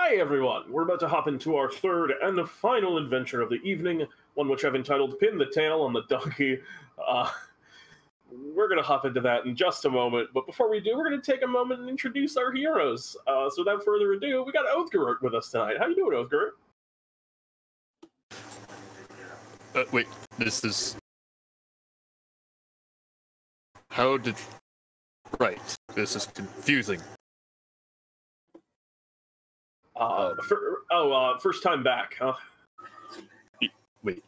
Hi everyone! We're about to hop into our third and the final adventure of the evening, one which I've entitled Pin the Tail on the Donkey. We're going to hop into that in just a moment, but before we do, we're going to take a moment and introduce our heroes. So without further ado, we got Othgarurt with us tonight. How you doing, Othgarurt? Wait, this is... How did... Right, this is confusing. First time back, huh? Wait.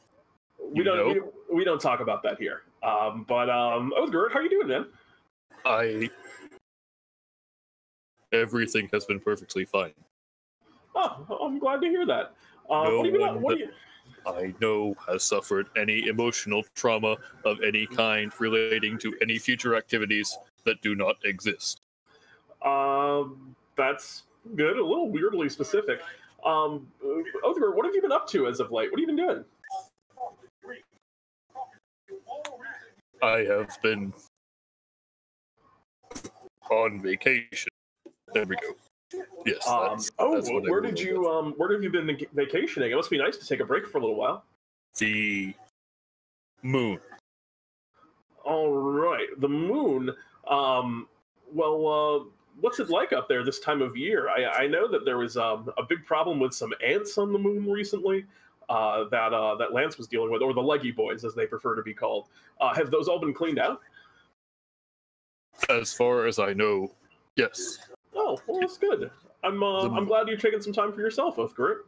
We don't talk about that here. Othgarurt, how you doing, man? Everything has been perfectly fine. Oh, I'm glad to hear that. I know has suffered any emotional trauma of any kind relating to any future activities that do not exist. That's good. A little weirdly specific. Othgarurt, what have you been up to as of late? What have you been doing? I have been on vacation. There we go. Yes. Where have you been vacationing? It must be nice to take a break for a little while. The moon. All right, the moon. What's it like up there this time of year? I know that there was a big problem with some ants on the moon recently that Lance was dealing with, or the Leggy Boys, as they prefer to be called. Have those all been cleaned out? As far as I know, yes. Oh, well, that's good. I'm glad you're taking some time for yourself, Othgarurt.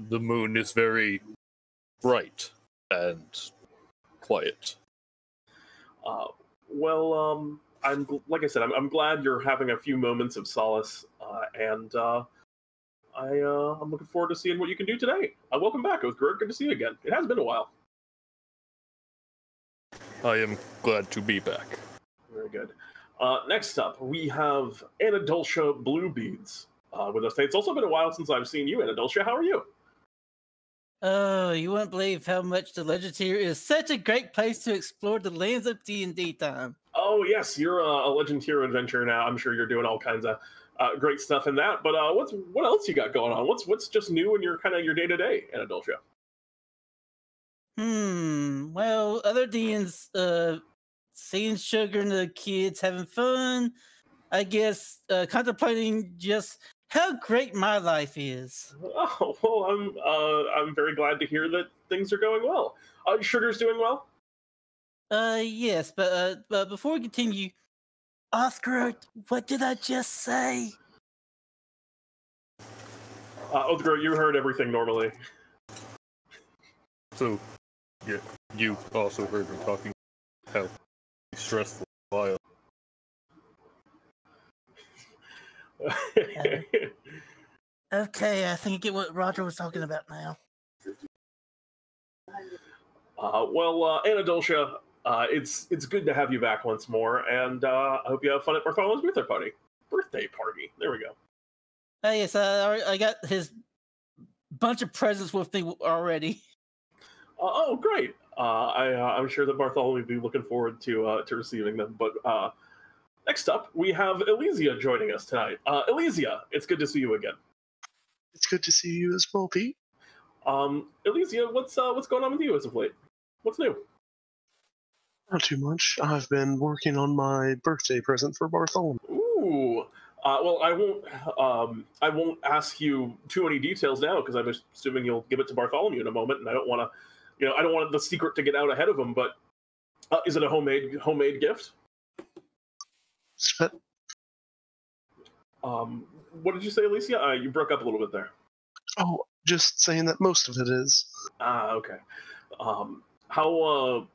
The moon is very bright and quiet. Like I said, I'm glad you're having a few moments of solace, and I'm looking forward to seeing what you can do today. Welcome back, Othgarurt. Good to see you again. It has been a while. I am glad to be back. Very good. Next up, we have Anadoltia Bluebeads with us today. It's also been a while since I've seen you, Anadoltia. How are you? Oh, you wouldn't believe how much the Legend Tier is such a great place to explore the lands of DnDTime. Oh, yes, you're a Legend Hero adventurer now. I'm sure you're doing all kinds of great stuff in that. But what else you got going on? What's just new in your day-to-day, Anadoltia? Well, other than seeing Sugar and the kids having fun, I guess contemplating just how great my life is. Oh, well, I'm very glad to hear that things are going well. Sugar's doing well? Yes, but before we continue, Othgarurt, what did I just say? Othgarurt, you heard everything normally. So, yeah, you also heard me talking how stressful while. Okay, I think I get what Roger was talking about now. Anadoltia, it's good to have you back once more, and I hope you have fun at Bartholomew's birthday party. There we go. Yes, I got his bunch of presents with me already. Oh, great! I'm sure that Bartholomew will be looking forward to receiving them. But next up, we have Elysia joining us tonight. Elysia, it's good to see you again. It's good to see you as well, Pete. Elysia, what's going on with you as of late? What's new? Not too much. I've been working on my birthday present for Bartholomew. Ooh. Well, I won't ask you too many details now because I'm assuming you'll give it to Bartholomew in a moment, and I don't want the secret to get out ahead of him. But is it a homemade gift? What did you say, Elysia? You broke up a little bit there. Oh, just saying that most of it is. Okay. How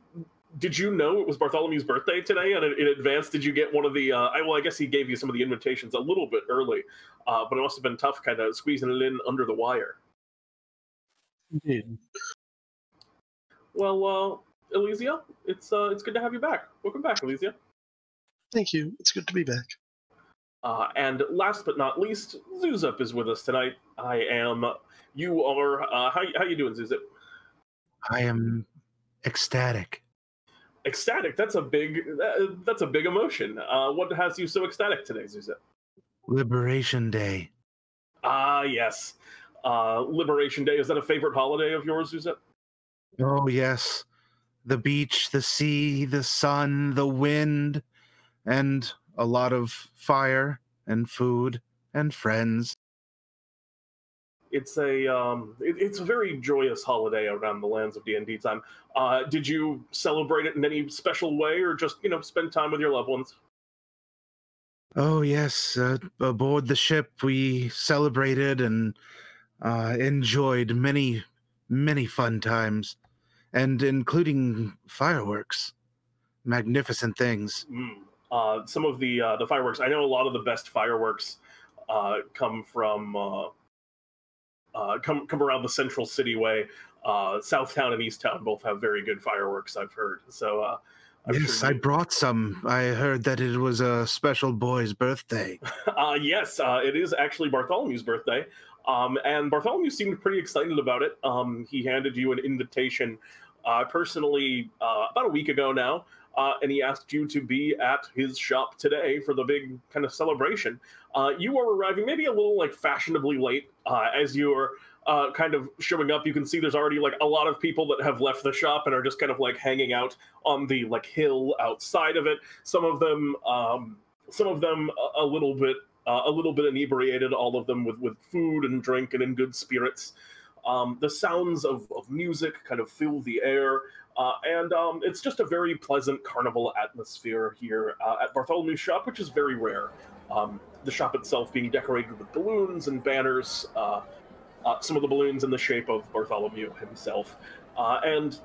did you know it was Bartholomew's birthday today? And in advance, did you get one of the? I guess he gave you some of the invitations a little bit early, but it must have been tough, kind of squeezing it in under the wire. Indeed. Well, Elysia, it's good to have you back. Welcome back, Elysia. Thank you. It's good to be back. And last but not least, Zewxip is with us tonight. You are. How you doing, Zewxip? I am ecstatic. Ecstatic? That's a big emotion. What has you so ecstatic today, Zewxip? Liberation Day. Yes. Liberation Day, is that a favorite holiday of yours, Zewxip? Oh, yes. The beach, the sea, the sun, the wind, and a lot of fire and food and friends. It's it's a very joyous holiday around the lands of DnDTime. Did you celebrate it in any special way, or just spend time with your loved ones? Oh, yes. Aboard the ship, we celebrated and enjoyed many, many fun times, and including fireworks. Magnificent things. Some of the fireworks. I know a lot of the best fireworks come from come around the Central City way. Southtown and Easttown both have very good fireworks, I've heard. So yes, sure I brought some. I heard that it was a special boy's birthday. Yes, it is actually Bartholomew's birthday. And Bartholomew seemed pretty excited about it. He handed you an invitation personally about a week ago now, and he asked you to be at his shop today for the big kind of celebration. You are arriving maybe a little fashionably late. As you're kind of showing up, you can see there's already a lot of people that have left the shop and are just kind of hanging out on the hill outside of it. Some of them a little bit inebriated, all of them with food and drink and in good spirits. The sounds of music kind of fill the air, and it's just a very pleasant carnival atmosphere here at Bartholomew's shop, which is very rare. The shop itself being decorated with balloons and banners, some of the balloons in the shape of Bartholomew himself. And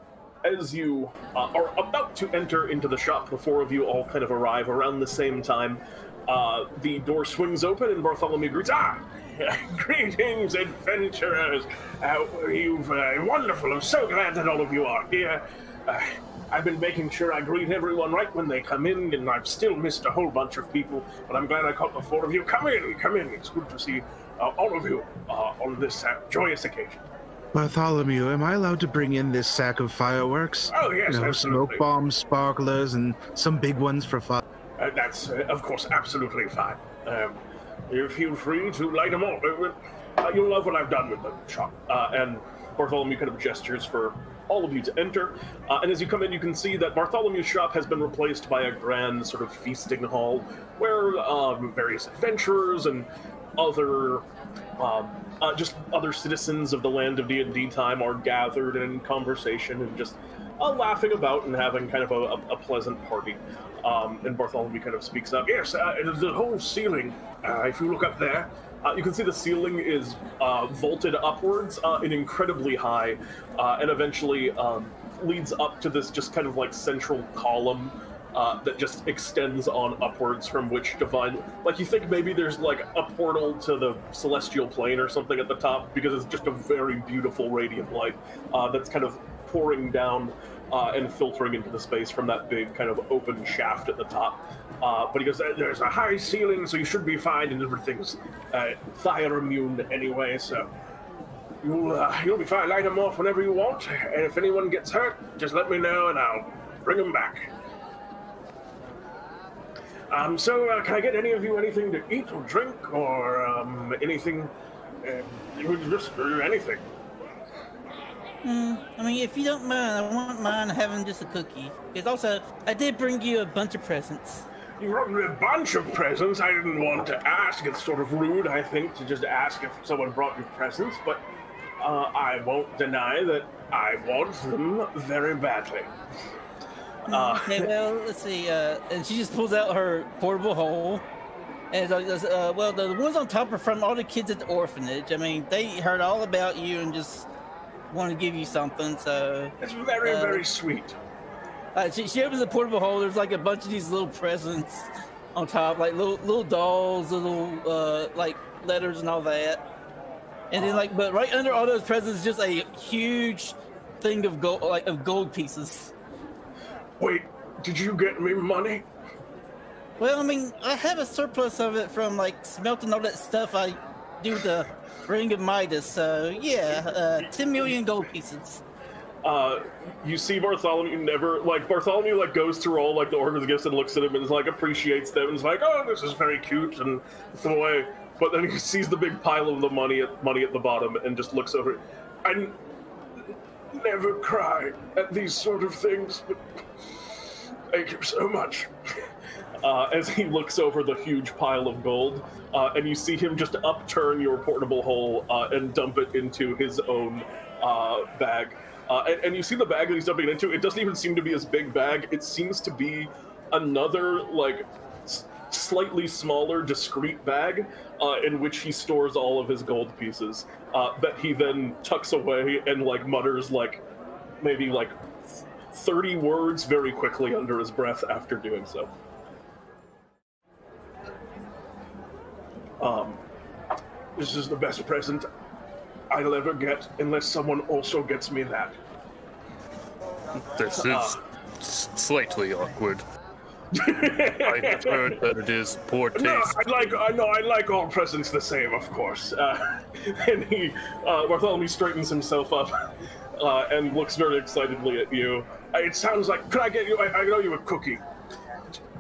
as you are about to enter into the shop, the four of you all kind of arrive around the same time. The door swings open and Bartholomew greets, greetings, adventurers. You've wonderful. I'm so glad that all of you are here. I've been making sure I greet everyone right when they come in, and I've still missed a whole bunch of people, but I'm glad I caught the four of you. Come in. It's good to see all of you on this joyous occasion. Bartholomew, am I allowed to bring in this sack of fireworks? Oh, yes, absolutely. Smoke bombs, sparklers, and some big ones for fun. That's, of course, absolutely fine. You feel free to light them all. You'll love what I've done with the shop. And Bartholomew kind of gestures for all of you to enter. And as you come in, you can see that Bartholomew's shop has been replaced by a grand sort of feasting hall where various adventurers and other just other citizens of the land of DnDTime are gathered in conversation and just laughing about and having kind of a pleasant party. And Bartholomew kind of speaks up. Yes, the whole ceiling, if you look up there, you can see the ceiling is vaulted upwards and incredibly high, and eventually leads up to this just kind of central column that just extends on upwards, from which divine, you think maybe there's a portal to the celestial plane or something at the top, because it's just a very beautiful radiant light that's kind of pouring down and filtering into the space from that big kind of open shaft at the top. But he goes, there's a high ceiling, so you should be fine, and everything's fire immune anyway, so you'll be fine. Light them off whenever you want, and if anyone gets hurt, just let me know and I'll bring them back. So can I get any of you anything to eat or drink, or anything, just anything? I mean, if you don't mind, I wouldn't mind having just a cookie. Because also, I did bring you a bunch of presents. You brought me a bunch of presents. I didn't want to ask. It's sort of rude, I think, to just ask if someone brought you presents, but I won't deny that I want them very badly. Okay, well, let's see. And she just pulls out her portable hole. And well, the ones on top are from all the kids at the orphanage. I mean, they heard all about you and just want to give you something, so... It's very, very sweet. She opens the portable hole. There's a bunch of these little presents on top, little dolls, little letters and all that. And then but right under all those presents is just a huge thing of gold, of gold pieces. Wait, did you get me money? Well, I mean, I have a surplus of it from smelting all that stuff I do with the Ring of Midas, so yeah, 10 million gold pieces. You see Bartholomew Bartholomew goes through all the organs gifts and looks at him and appreciates them and is oh, this is very cute, and the way but then he sees the big pile of the money at the bottom and just looks over. I never cry at these sort of things, but thank you so much. As he looks over the huge pile of gold, and you see him just upturn your portable hole and dump it into his own bag. And you see the bag that he's dumping it into, it doesn't even seem to be his big bag. It seems to be another, like, slightly smaller, discreet bag in which he stores all of his gold pieces that he then tucks away and, like, mutters, like, maybe, like, 30 words very quickly under his breath after doing so. This is the best present I'll ever get, unless someone also gets me that. This is slightly awkward. I have heard that it is poor taste. No, I like all presents the same, of course. And Bartholomew straightens himself up and looks very excitedly at you. It sounds like, could I get you, I know you a cookie.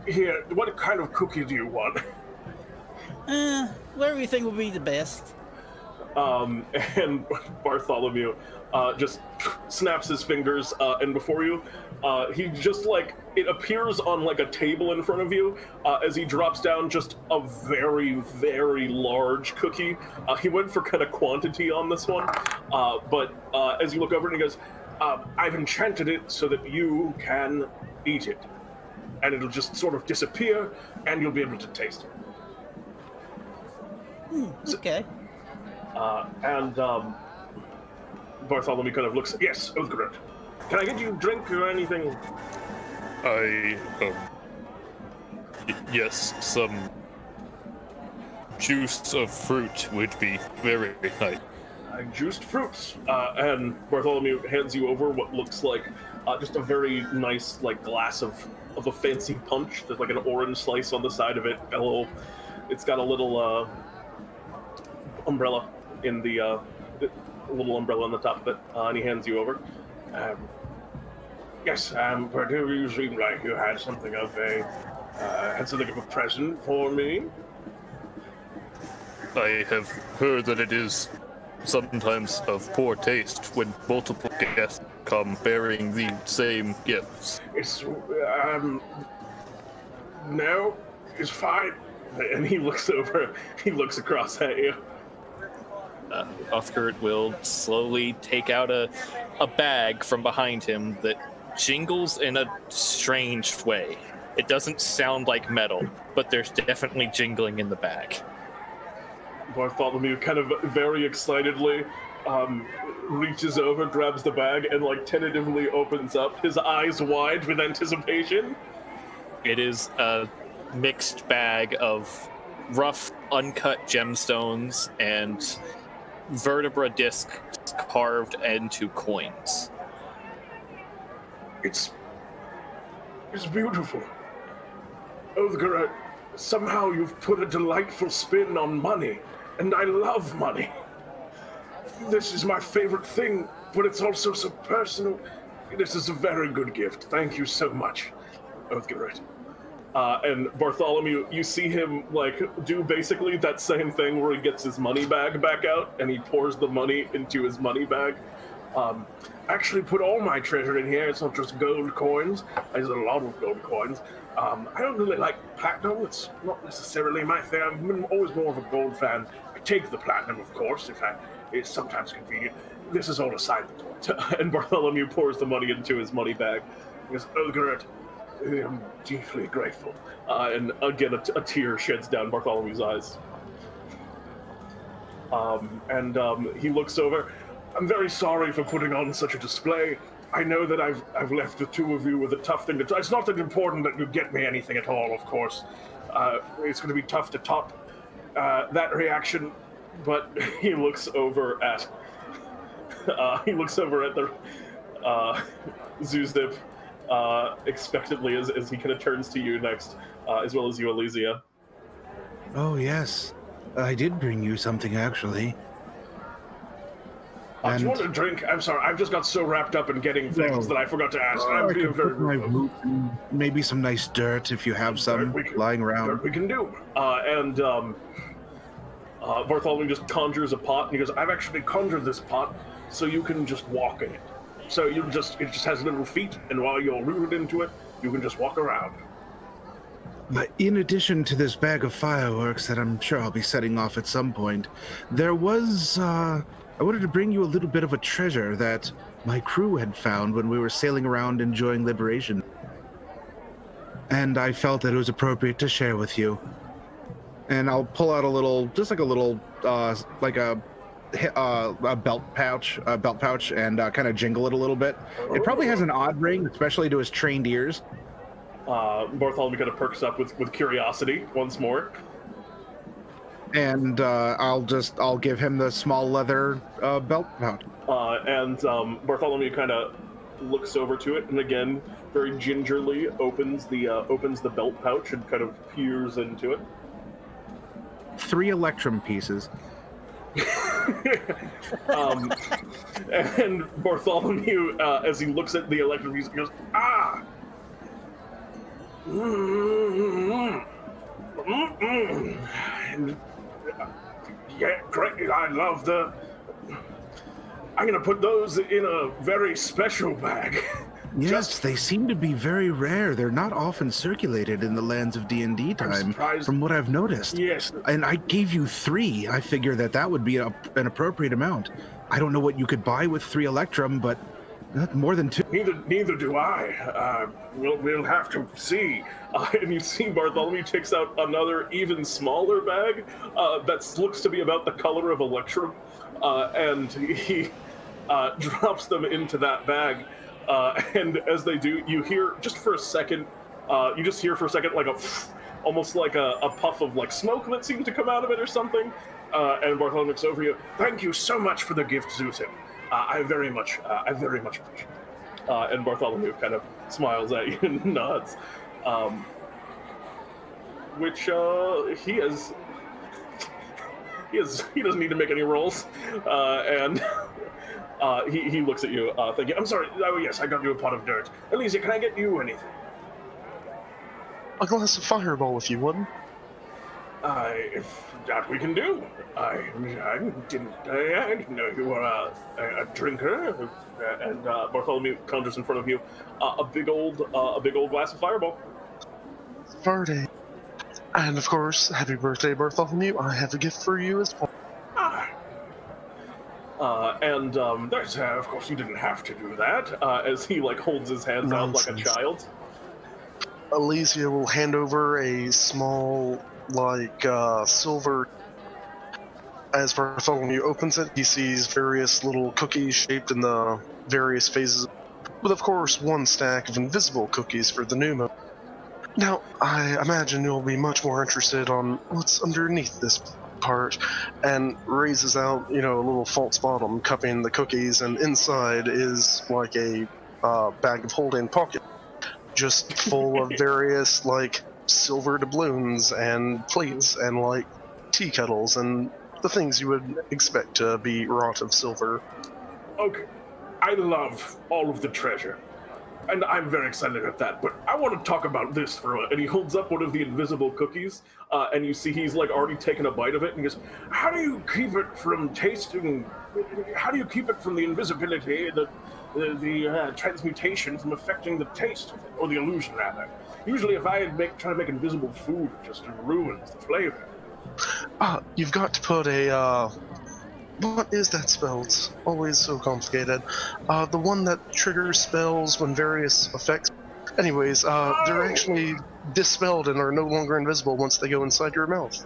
Here, what kind of cookie do you want? Whatever you think would be the best. And Bartholomew just snaps his fingers, and before you, he just, like, it appears on, like, a table in front of you, as he drops down just a very, very large cookie. He went for kind of quantity on this one, but as you look over it, he goes, I've enchanted it so that you can eat it. And it'll just sort of disappear, and you'll be able to taste it. Okay. And Bartholomew kind of looks, yes, Othgarurt. Can I get you a drink or anything? Yes, some juice of fruit would be very nice. Juiced fruits. And Bartholomew hands you over what looks like just a very nice, like, glass of a fancy punch. There's, like, an orange slice on the side of it. It's got a little umbrella in the little umbrella on the top of it, and he hands you over. Yes, Purdue, you seem like you had something of a present for me. I have heard that it is sometimes of poor taste when multiple guests come bearing the same gifts. No, it's fine. And he looks across at you. Othgarurt will slowly take out a bag from behind him that jingles in a strange way. It doesn't sound like metal, but there's definitely jingling in the bag. Bartholomew kind of very excitedly reaches over, grabs the bag, and, like, tentatively opens up, his eyes wide with anticipation. It is a mixed bag of rough, uncut gemstones and vertebra discs carved into coins. It's beautiful. Othgarurt, somehow you've put a delightful spin on money, and I love money. This is my favorite thing, but it's also so personal. This is a very good gift. Thank you so much, Othgarurt. And Bartholomew, you see him, like, do basically that same thing where he gets his money bag back out and he pours the money into his money bag. Actually put all my treasure in here. It's not just gold coins. There's a lot of gold coins. I don't really like platinum. It's not necessarily my thing. I'm always more of a gold fan. I take the platinum, of course, it's sometimes convenient. This is all a side point. And Bartholomew pours the money into his money bag. He goes, Othgarurt, I'm deeply grateful. And again, a tear sheds down Bartholomew's eyes. He looks over. I'm very sorry for putting on such a display. I know that I've left the two of you with a tough thing to try. It's not that important that you get me anything at all, of course. It's going to be tough to top that reaction. But he looks over at the Zewxip expectantly as he kind of turns to you next, as well as you, Elysia. Oh yes, I did bring you something actually. Do you want a drink? I'm sorry, I've just got so wrapped up in getting things that I forgot to ask. I'm being very rude. Maybe some nice dirt if you have some lying around. Dirt we can do. Bartholomew just conjures a pot, and he goes, I've actually conjured this pot so you can just walk in it. So it just has little feet, and while you're rooted into it, you can just walk around. In addition to this bag of fireworks that I'm sure I'll be setting off at some point, there was, I wanted to bring you a little bit of a treasure that my crew had found when we were sailing around enjoying liberation. And I felt that it was appropriate to share with you. And I'll pull out a little, just like a little, like a belt pouch, and kind of jingle it a little bit. It probably has an odd ring, especially to his trained ears. Bartholomew kind of perks up with curiosity once more. And I'll give him the small leather belt pouch. And Bartholomew kind of looks over to it, and again, very gingerly opens the belt pouch and kind of peers into it. 3 electrum pieces. And Bartholomew, as he looks at the electrum piece, goes, ah! Yeah, great. I love the... I'm going to put those in a very special bag. Yes, they seem to be very rare. They're not often circulated in the lands of DnDTime, from what I've noticed. Yes. And I gave you 3. I figure that would be an appropriate amount. I don't know what you could buy with 3 electrum, but not more than 2. Neither do I. We'll have to see. And you see Bartholomew takes out another even smaller bag that looks to be about the color of electrum, and he drops them into that bag. And as they do, you hear just for a second, like almost like a puff of like smoke that seems to come out of it or something. And Bartholomew looks over you. Thank you so much for the gift, Zewxip. I very much appreciate it. And Bartholomew kind of smiles at you and nods. Which he doesn't need to make any rolls. And he looks at you. Thank you. I'm sorry. Oh yes, I got you a pot of dirt. Elysia, can I get you anything? A glass of fireball, if you would. If that we can do. I didn't know you were a drinker. And Bartholomew conjures in front of you a big old glass of fireball. Birthday. And of course, happy birthday, Bartholomew. I have a gift for you as well. There's, of course, you didn't have to do that, as he, like, holds his hands out like a child. Elysia will hand over a small, like, silver... As Bartholomew opens it, he sees various little cookies shaped in the various phases, with, of course, one stack of invisible cookies for the pneumo. Now, I imagine you'll be much more interested on what's underneath this part, and raises out, a little false bottom cupping the cookies, and inside is like a bag of holding pocket, just full of various like silver doubloons and plates and like tea kettles and the things you would expect to be wrought of silver. Okay, I love all of the treasure, and I'm very excited at that, but I want to talk about this for a minute. And he holds up one of the invisible cookies, and you see he's like already taken a bite of it, and he goes, how do you keep it from tasting, how do you keep it from the invisibility, the transmutation from affecting the taste of it, or the illusion rather? Usually if I try to make invisible food, it just ruins the flavor. You've got to put a, what is that spell? It's always so complicated. The one that triggers spells when various effects... Anyways, they're actually dispelled and are no longer invisible once they go inside your mouth.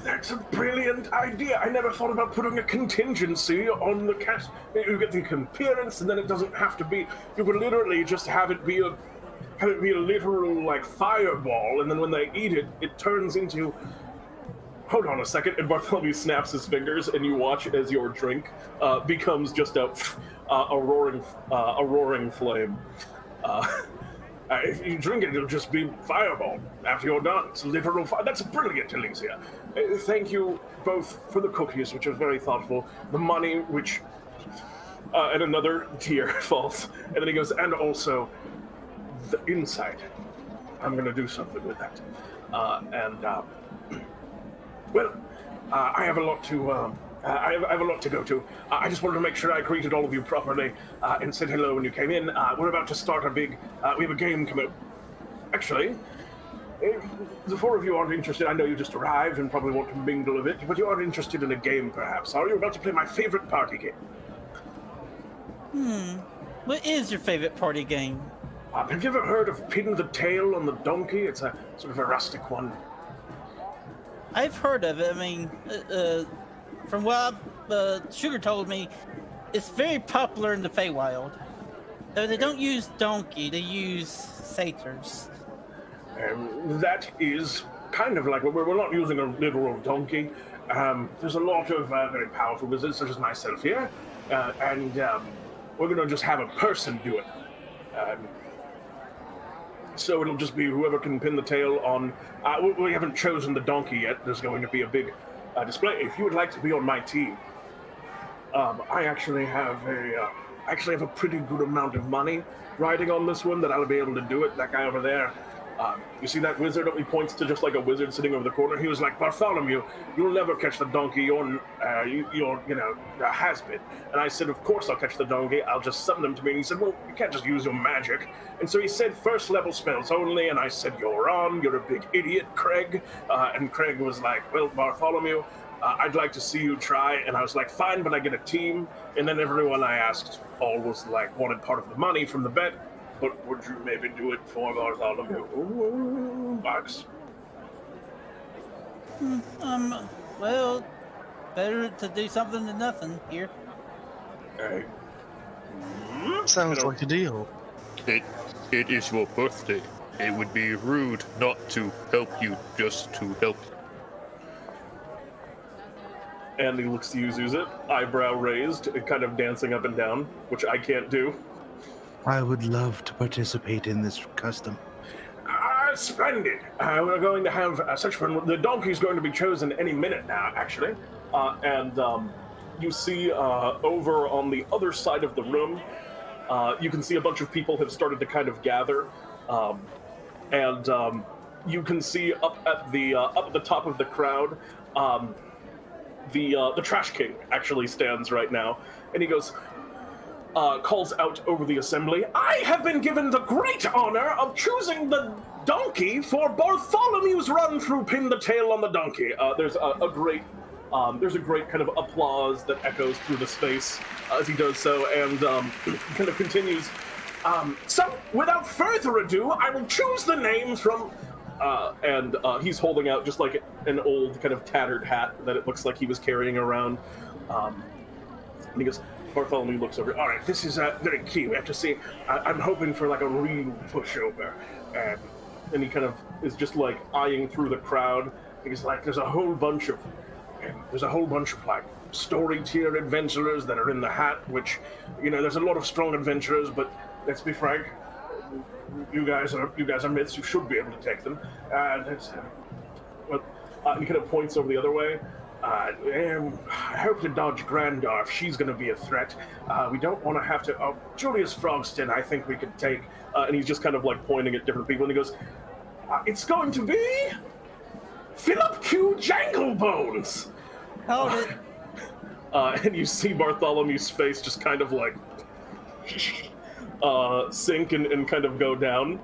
That's a brilliant idea. I never thought about putting a contingency on the cast. You get the appearance, and then it doesn't have to be... You could literally just have it be a literal, like, fireball, and then when they eat it, it turns into... Hold on a second, and Bartholomew snaps his fingers, and you watch as your drink becomes just a roaring flame. If you drink it, it'll just be fireball after you're done. It's literal fire. That's brilliant, Elysia. Thank you both for the cookies, which are very thoughtful. The money, which... and another tear falls. And then he goes, and also the insight. I'm going to do something with that. Well, I have a lot to. I have a lot to go to. I just wanted to make sure I greeted all of you properly and said hello when you came in. We're about to start a big. We have a game coming. Actually, if the four of you aren't interested. I know you just arrived and probably want to mingle a bit, but you are interested in a game, perhaps. Are you about to play my favorite party game? What is your favorite party game? Have you ever heard of Pin the Tail on the Donkey? It's a sort of a rustic one. I've heard of it. I mean, from what Sugar told me, it's very popular in the Feywild. Though they don't use donkey, they use satyrs. That is kind of like, we're not using a literal donkey. There's a lot of very powerful wizards, such as myself here, and we're going to just have a person do it. So it'll just be whoever can pin the tail on. We haven't chosen the donkey yet. There's going to be a big display. If you would like to be on my team, I actually have a pretty good amount of money riding on this one that I'll be able to do it. That guy over there. You see that wizard? He points to just like a wizard sitting over the corner. He was like, Bartholomew, you'll never catch the donkey. You're a has-been. And I said, of course I'll catch the donkey. I'll just summon him to me. And he said, well, you can't just use your magic. And so he said, first level spells only. And I said, you're a big idiot, Craig. And Craig was like, well, Bartholomew, I'd like to see you try. And I was like, fine, but I get a team. And then everyone I asked all was like, wanted part of the money from the bet. But would you maybe do it for Bartholomew? Bucks. Well, better to do something than nothing here. Hey. Sounds like a deal. It is your birthday. It would be rude not to help you just to help you. And he looks to you, Zewxip, eyebrow raised, kind of dancing up and down, which I can't do. I would love to participate in this custom. Splendid. We're going to have such fun. The donkey's going to be chosen any minute now, actually. And you see over on the other side of the room, you can see a bunch of people have started to kind of gather. And you can see up at the top of the crowd, the Trash King actually stands right now. And he goes... calls out over the assembly, I have been given the great honor of choosing the donkey for Bartholomew's run through Pin the Tail on the Donkey. There's a great kind of applause that echoes through the space as he does so, and kind of continues. So, without further ado, I will choose the names from... and he's holding out just like an old kind of tattered hat that it looks like he was carrying around. And he goes... Bartholomew looks over. All right, this is very key. We have to see. I'm hoping for like a real pushover, and he kind of is just like eyeing through the crowd. He's like, there's a whole bunch of like story tier adventurers that are in the hat. Which, there's a lot of strong adventurers, but let's be frank, you guys are myths. You should be able to take them. And he kind of points over the other way. I hope to dodge Grandorf. She's going to be a threat. We don't want to have to... Oh, Julius Frogston, I think we could take... and he's just kind of like pointing at different people, and he goes, it's going to be... Philip Q. Janglebones! Hold it. And you see Bartholomew's face just kind of like... sink and kind of go down.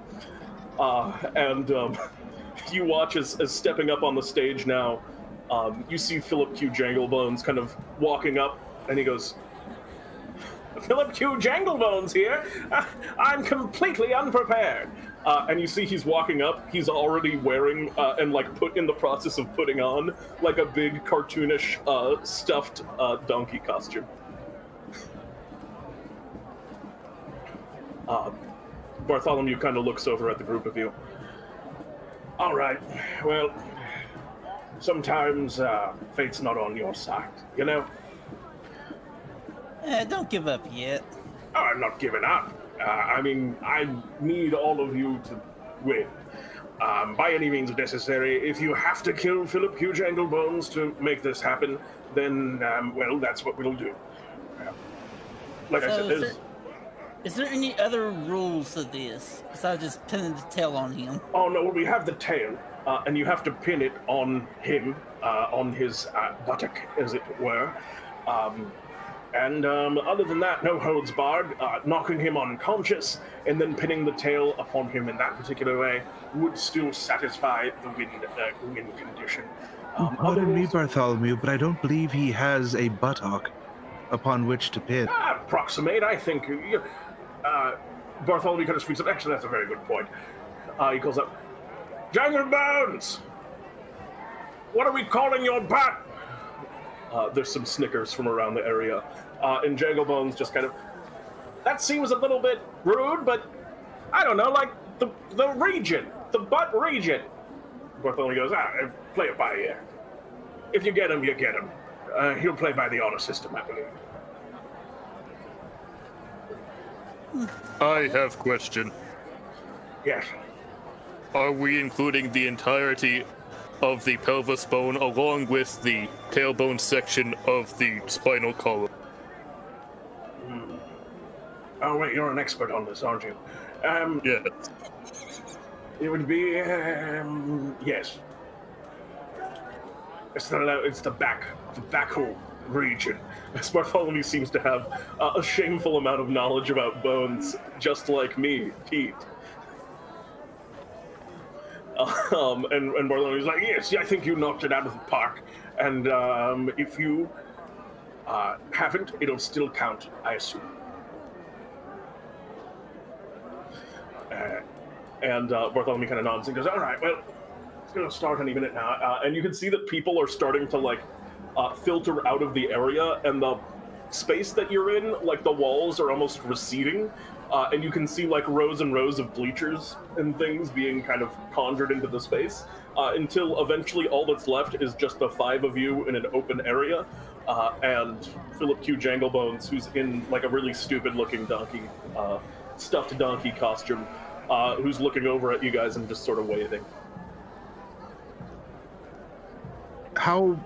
You watch as stepping up on the stage now... you see Philip Q. Janglebones kind of walking up, and he goes, Philip Q. Janglebones here. I'm completely unprepared. And you see he's walking up. He's already wearing and like put in the process of putting on like a big cartoonish stuffed donkey costume. Bartholomew kind of looks over at the group of you. All right, well, sometimes fate's not on your side, you know? Don't give up yet. Oh, I'm not giving up. I mean, I need all of you to win. By any means necessary. If you have to kill Philip Q. Janglebones to make this happen, then, well, that's what we'll do. Like I said, is there any other rules to this besides just pinning the tail on him? Oh, no, we have the tail. and you have to pin it on him, on his buttock, as it were. Other than that, no holds barred. Knocking him unconscious and then pinning the tail upon him in that particular way would still satisfy the win condition. Pardon me, Bartholomew, but I don't believe he has a buttock upon which to pin. Approximate, I think. Bartholomew kind of speaks up. Actually, that's a very good point. He calls up, Jangle Bones! What are we calling your butt? There's some snickers from around the area. And Jangle Bones just kind of, that seems a little bit rude, but I don't know, like the region, the butt region. Bartholomew goes, play it by ear. If you get him, you get him. He'll play by the honor system, I believe. I have a question. Yes. Are we including the entirety of the pelvis bone along with the tailbone section of the spinal column? Oh, wait, you're an expert on this, aren't you? Yes. It would be, yes. It's the back whole region. Bartholomew seems to have a shameful amount of knowledge about bones, just like me, Pete. And Bartholomew's like, yes, I think you knocked it out of the park. And if you haven't, it'll still count, I assume. Bartholomew kind of nods and goes, all right, well, it's going to start any minute now. And you can see that people are starting to, like, filter out of the area, and the space that you're in, like, the walls are almost receding. And you can see, like, rows and rows of bleachers and things being kind of conjured into the space, until eventually all that's left is just the 5 of you in an open area, and Philip Q. Janglebones, who's in, like, a really stupid-looking donkey, stuffed donkey costume, who's looking over at you guys and just sort of waving. How...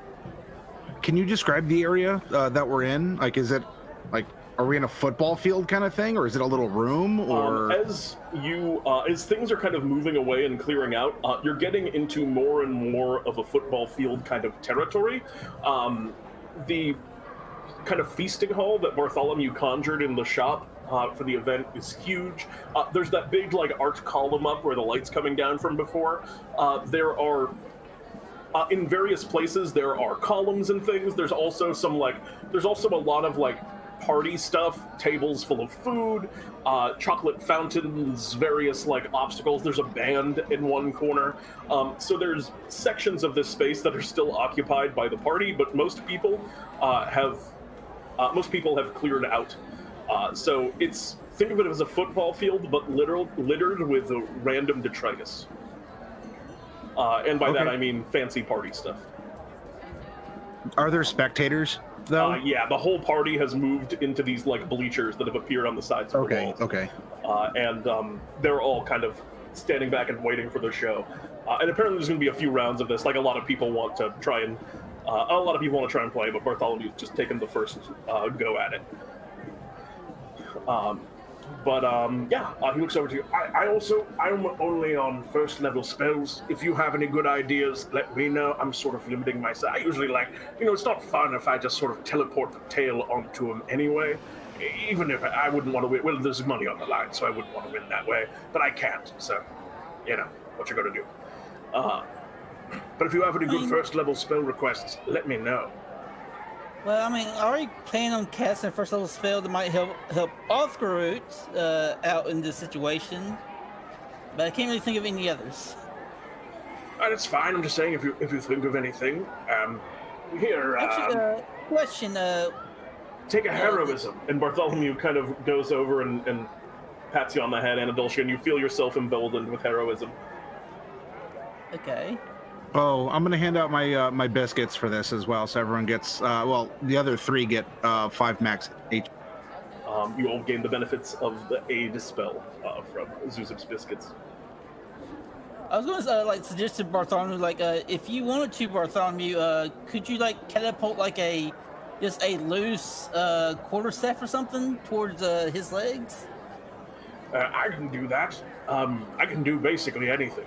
Can you describe the area that we're in? Like, is it, like... Are we in a football field kind of thing, or is it a little room, or...? As things are kind of moving away and clearing out, you're getting into more and more of a football field kind of territory. The kind of feasting hall that Bartholomew conjured in the shop for the event is huge. There's that big, like, arch column up where the light's coming down from before. There are... in various places, there are columns and things. There's also a lot of, like, party stuff, tables full of food, chocolate fountains, various, like, obstacles. There's a band in one corner. So there's sections of this space that are still occupied by the party, but most people have cleared out. So think of it as a football field, but littered with random detritus. And by that I mean fancy party stuff. Are there spectators, though? Yeah, the whole party has moved into these, like, bleachers that have appeared on the sides of the walls. Okay. And they're all kind of standing back and waiting for the show. And apparently there's going to be a few rounds of this. Like, a lot of people want to try and play, but Bartholomew's just taken the first go at it. He looks over to you. I'm only on first level spells. If you have any good ideas, let me know. I'm sort of limiting myself. I usually it's not fun if I just sort of teleport the tail onto him anyway. Even if I wouldn't want to win. Well, there's money on the line, so I wouldn't want to win that way. But I can't, so, what you're going to do. But if you have any good first level spell requests, let me know. Well, I mean, I already plan on casting a first level spell that might help Othgarurt out in this situation, but I can't really think of any others. That's fine. I'm just saying, if you think of anything, here. Actually, question. Take a heroism, and Bartholomew kind of goes over and pats you on the head, Anadoltia, and you feel yourself emboldened with heroism. Okay. Oh, I'm going to hand out my biscuits for this as well, so everyone gets, the other 3 get 5 max HP. You all gain the benefits of the aid spell from Zewxip's biscuits. I was going to suggest to Bartholomew, if you wanted to, Bartholomew, could you catapult just a loose quarterstaff or something towards his legs? I can do that. I can do basically anything.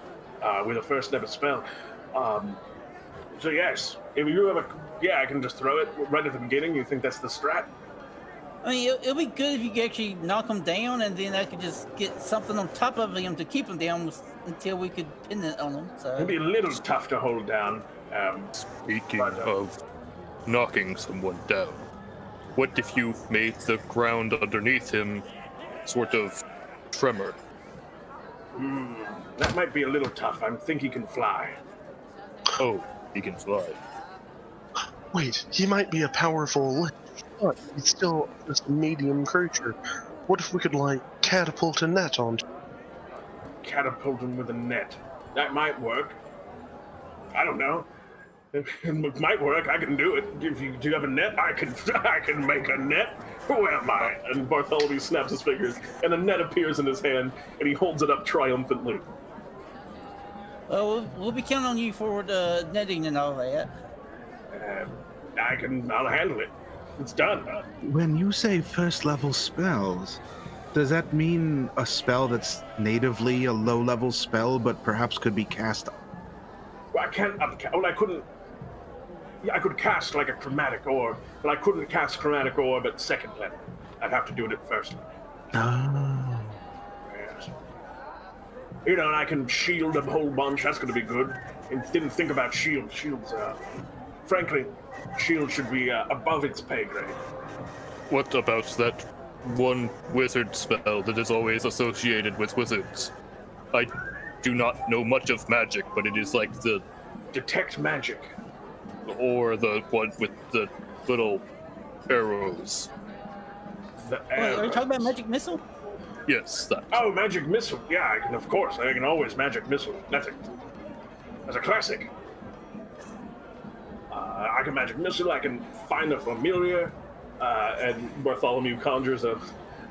with a first level spell. So yes, if you have I can just throw it right at the beginning. You think that's the strat? I mean, it'll be good if you could actually knock him down, and then I could just get something on top of him to keep him down until we could pin it on him. So it'd be a little tough to hold down. Speaking of knocking someone down, what if you made the ground underneath him sort of tremor? That might be a little tough. I think he can fly. Oh, he can fly. Wait, he might be a powerful, but he's still just a medium creature. What if we could, like, catapult a net onto him? Catapult him with a net. That might work. I don't know. It might work. I can do it. Do you have a net? I can make a net. Who am I? And Bartholomew snaps his fingers, and a net appears in his hand, and he holds it up triumphantly. Well, we'll be counting on you for the netting and all that. I'll handle it. It's done. When you say first level spells, does that mean a spell that's natively a low level spell, but perhaps could be cast? Well, I couldn't. Yeah, I could cast like a chromatic orb, but I couldn't cast chromatic orb at second level. I'd have to do it at first level. Oh. Yes. You know, and I can shield a whole bunch. That's going to be good. And didn't think about shield. Shields, frankly, shield should be above its pay grade. What about that one wizard spell that is always associated with wizards? I do not know much of magic, but it is like the... Detect magic. Or the one with the little arrows. The Wait, are you talking about magic missile? Yes, that. Oh, magic missile. Yeah, I can, of course. I can always magic missile. That's a classic. I can magic missile. I can find a familiar. And Bartholomew conjures a...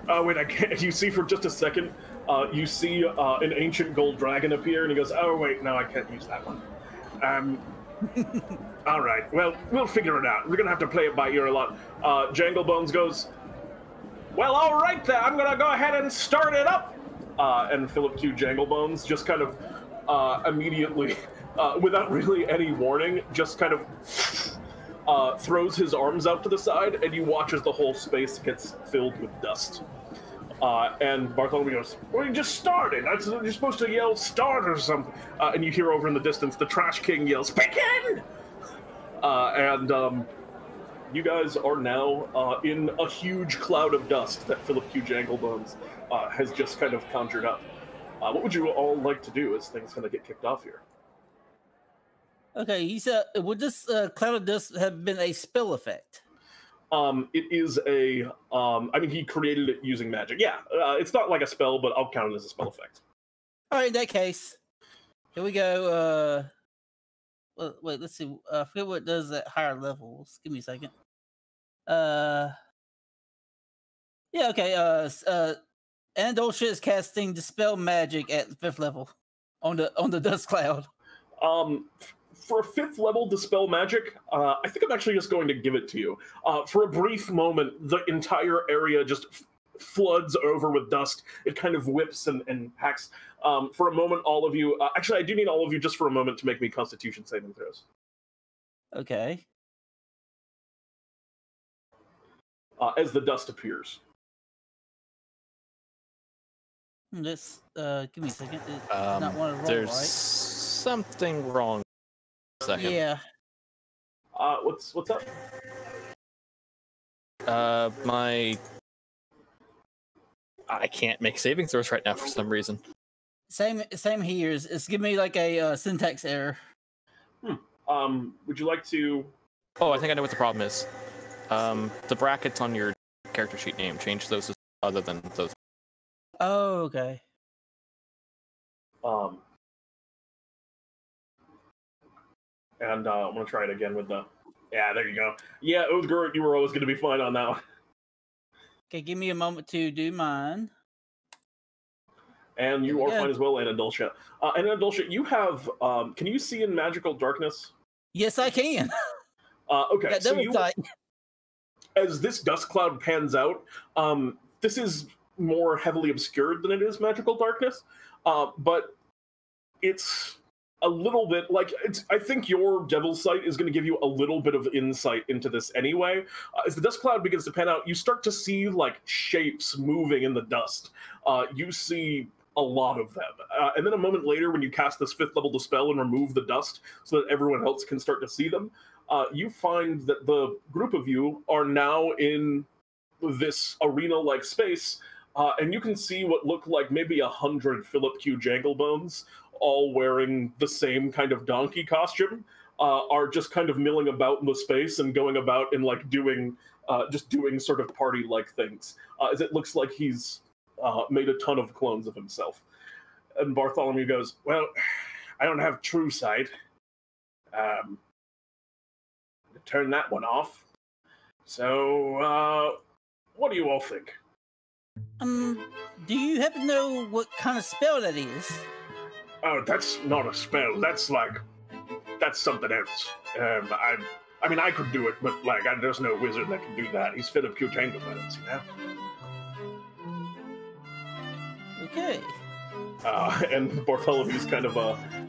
Oh, wait, I can't. You see for just a second, you see an ancient gold dragon appear, and he goes, oh, wait, no, I can't use that one. All right, well, we'll figure it out. We're going to have to play it by ear a lot. Janglebones goes, well, all right, then. I'm going to go ahead and start it up. And Philip Q. Janglebones just kind of immediately, without really any warning, just kind of throws his arms out to the side, and you watch as the whole space gets filled with dust. And Bartholomew goes, well, you just started. You're supposed to yell start or something. And you hear over in the distance, the Trash King yells, begin! And you guys are now in a huge cloud of dust that Philip Q. Janglebones has just kind of conjured up. What would you all like to do as things kind of get kicked off here? Okay, you said, would this cloud of dust have been a spell effect? It is a, I mean, he created it using magic. Yeah, it's not like a spell, but I'll count it as a spell effect. All right, in that case, here we go. Wait, let's see. I forget what it does at higher levels. Give me a second. Yeah, okay. Anadoltia is casting Dispel Magic at 5th level on the dust cloud. For a 5th level Dispel Magic, I think I'm actually just going to give it to you. For a brief moment, the entire area just floods over with dust. It kind of whips and hacks. For a moment, all of you... actually, I do need all of you just for a moment to make me Constitution saving throws. Okay. As the dust appears. Let's give me a second. It's not one of the roll, There's right? something wrong. Second. Yeah. What's up? I can't make saving throws right now for some reason. Same here. It's giving me like a syntax error. Would you like to... Oh, I think I know what the problem is. The brackets on your character sheet name, change those other than those. Oh, okay. And I'm going to try it again with the... Yeah, there you go. Yeah, Othgarurt, you were always going to be fine on that one. Okay, give me a moment to do mine. And you are fine as well, Anadoltia. Anadoltia, you have... can you see in magical darkness? Yes, I can. Okay, so you... As this dust cloud pans out, this is more heavily obscured than it is magical darkness, but it's a little bit like I think your Devil's Sight is going to give you a little bit of insight into this anyway. As the dust cloud begins to pan out, you start to see like shapes moving in the dust. You see a lot of them, and then a moment later, when you cast this 5th level dispel and remove the dust so that everyone else can start to see them, you find that the group of you are now in this arena-like space, and you can see what look like maybe 100 Philip Q. Janglebones, all wearing the same kind of donkey costume, are just kind of milling about in the space and going about and like doing sort of party-like things. As it looks like he's made a ton of clones of himself. And Bartholomew goes, "Well, I don't have true sight. Turn that one off. So, what do you all think?" Do you happen to know what kind of spell that is? Oh, that's not a spell. That's something else. I mean, I could do it, but like, there's no wizard that can do that. He's Philip Q. Janglebones, you know? Okay. And Bartholomew's kind of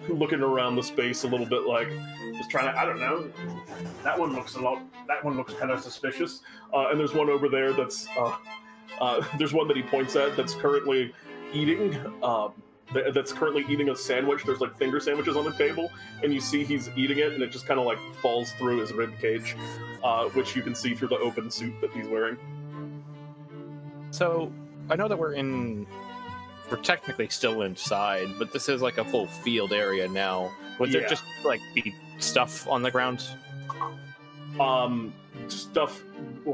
looking around the space a little bit, like just trying to, I don't know. That one looks kind of suspicious. And there's one over there that's there's one that he points at that's currently eating. That's currently eating a sandwich. There's like finger sandwiches on the table, and you see he's eating it, and it just kind of like falls through his rib cage, which you can see through the open suit that he's wearing. So I know that we're technically still inside, but this is like a full field area now. Would there just like be stuff on the ground? Stuff.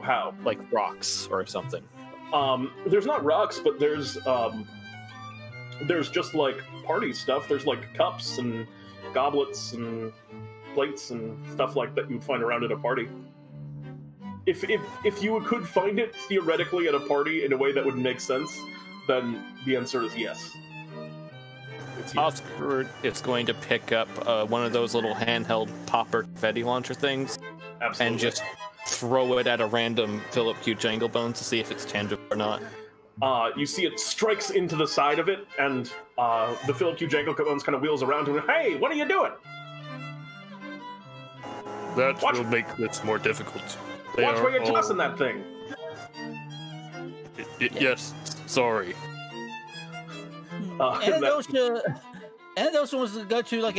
How? Like rocks or something. There's not rocks, but there's just like party stuff. There's like cups and goblets and plates and stuff like that you would find around at a party. If you could find it theoretically at a party in a way that would make sense, then the answer is yes. Othgarurt is going to pick up one of those little handheld popper confetti launcher things. Absolutely. And just throw it at a random Philip Q. Janglebones to see if it's tangible or not. You see it strikes into the side of it, and the Philip Q. Janglebones kind of wheels around and, "Hey, what are you doing?" That will make this more difficult. Watch where you're tossing that thing. Yes, sorry. Anadoltia wants to go to like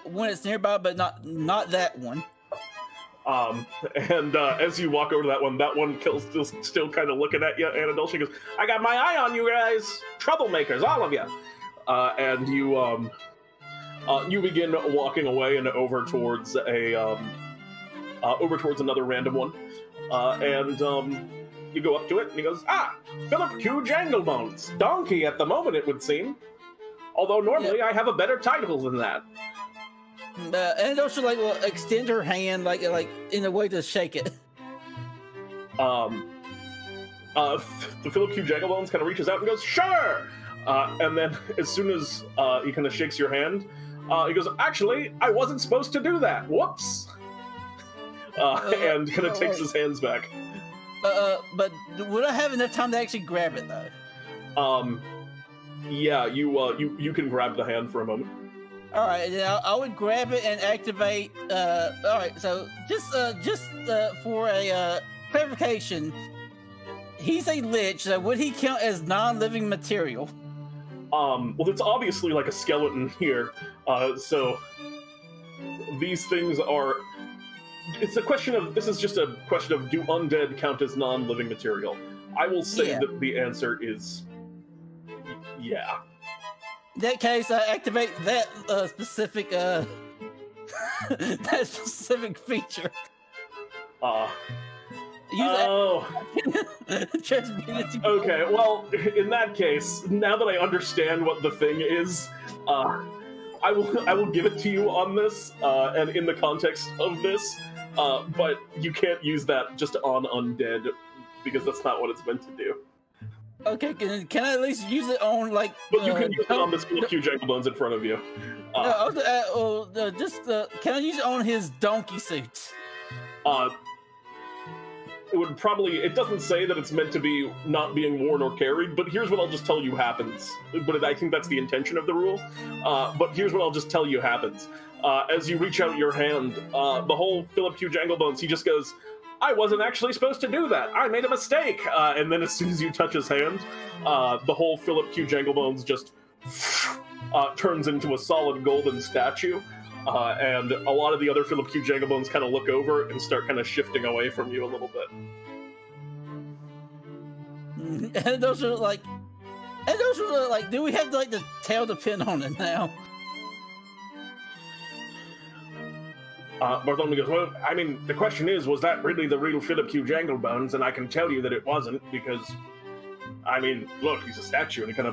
one that's nearby, but not that one. And as you walk over to that one still kind of looking at you. Anadoltia goes, "I got my eye on you guys, troublemakers, all of you." And you begin walking away and over towards another random one, and you go up to it, and he goes, "Ah, Philip Q. Janglebones, donkey at the moment, it would seem. Although normally I have a better title than that." And also will extend her hand like in a way to shake it. The Philip Q. Janglebones kind of reaches out and goes, "Sure!" And then as soon as he kind of shakes your hand, he goes, "Actually, I wasn't supposed to do that. Whoops!" And kind of takes his hands back. But would I have enough time to actually grab it though? Yeah, you can grab the hand for a moment. All right, then I would grab it and activate. All right, so just for a clarification, he's a lich. So would he count as non-living material? Well, it's obviously like a skeleton here. So these things are. It's a question of. This is just a question of: do undead count as non-living material? I will say that the answer is yeah. In that case, I activate that specific that specific feature. Okay, well, in that case, now that I understand what the thing is, I will give it to you on this, and in the context of this, but you can't use that just on undead, because that's not what it's meant to do. Okay, can I at least use it on, like... But you can use it on this Philip Q. Janglebones in front of you. Can I use it on his donkey suit? it doesn't say that it's meant to be not being worn or carried, but here's what I'll just tell you happens. But I think that's the intention of the rule. But here's what I'll just tell you happens. As you reach out your hand, the whole Philip Q. Janglebones, he just goes, I wasn't actually supposed to do that. I made a mistake. And then as soon as you touch his hand, the whole Philip Q. Janglebones just turns into a solid golden statue. And a lot of the other Philip Q. Janglebones kind of look over and start kind of shifting away from you a little bit. And those are like, do we have like the tail to pin on it now? Bartholomew goes, well, I mean, the question is, was that really the real Philip Q. Janglebones? And I can tell you that it wasn't, because, I mean, look, he's a statue, and he kind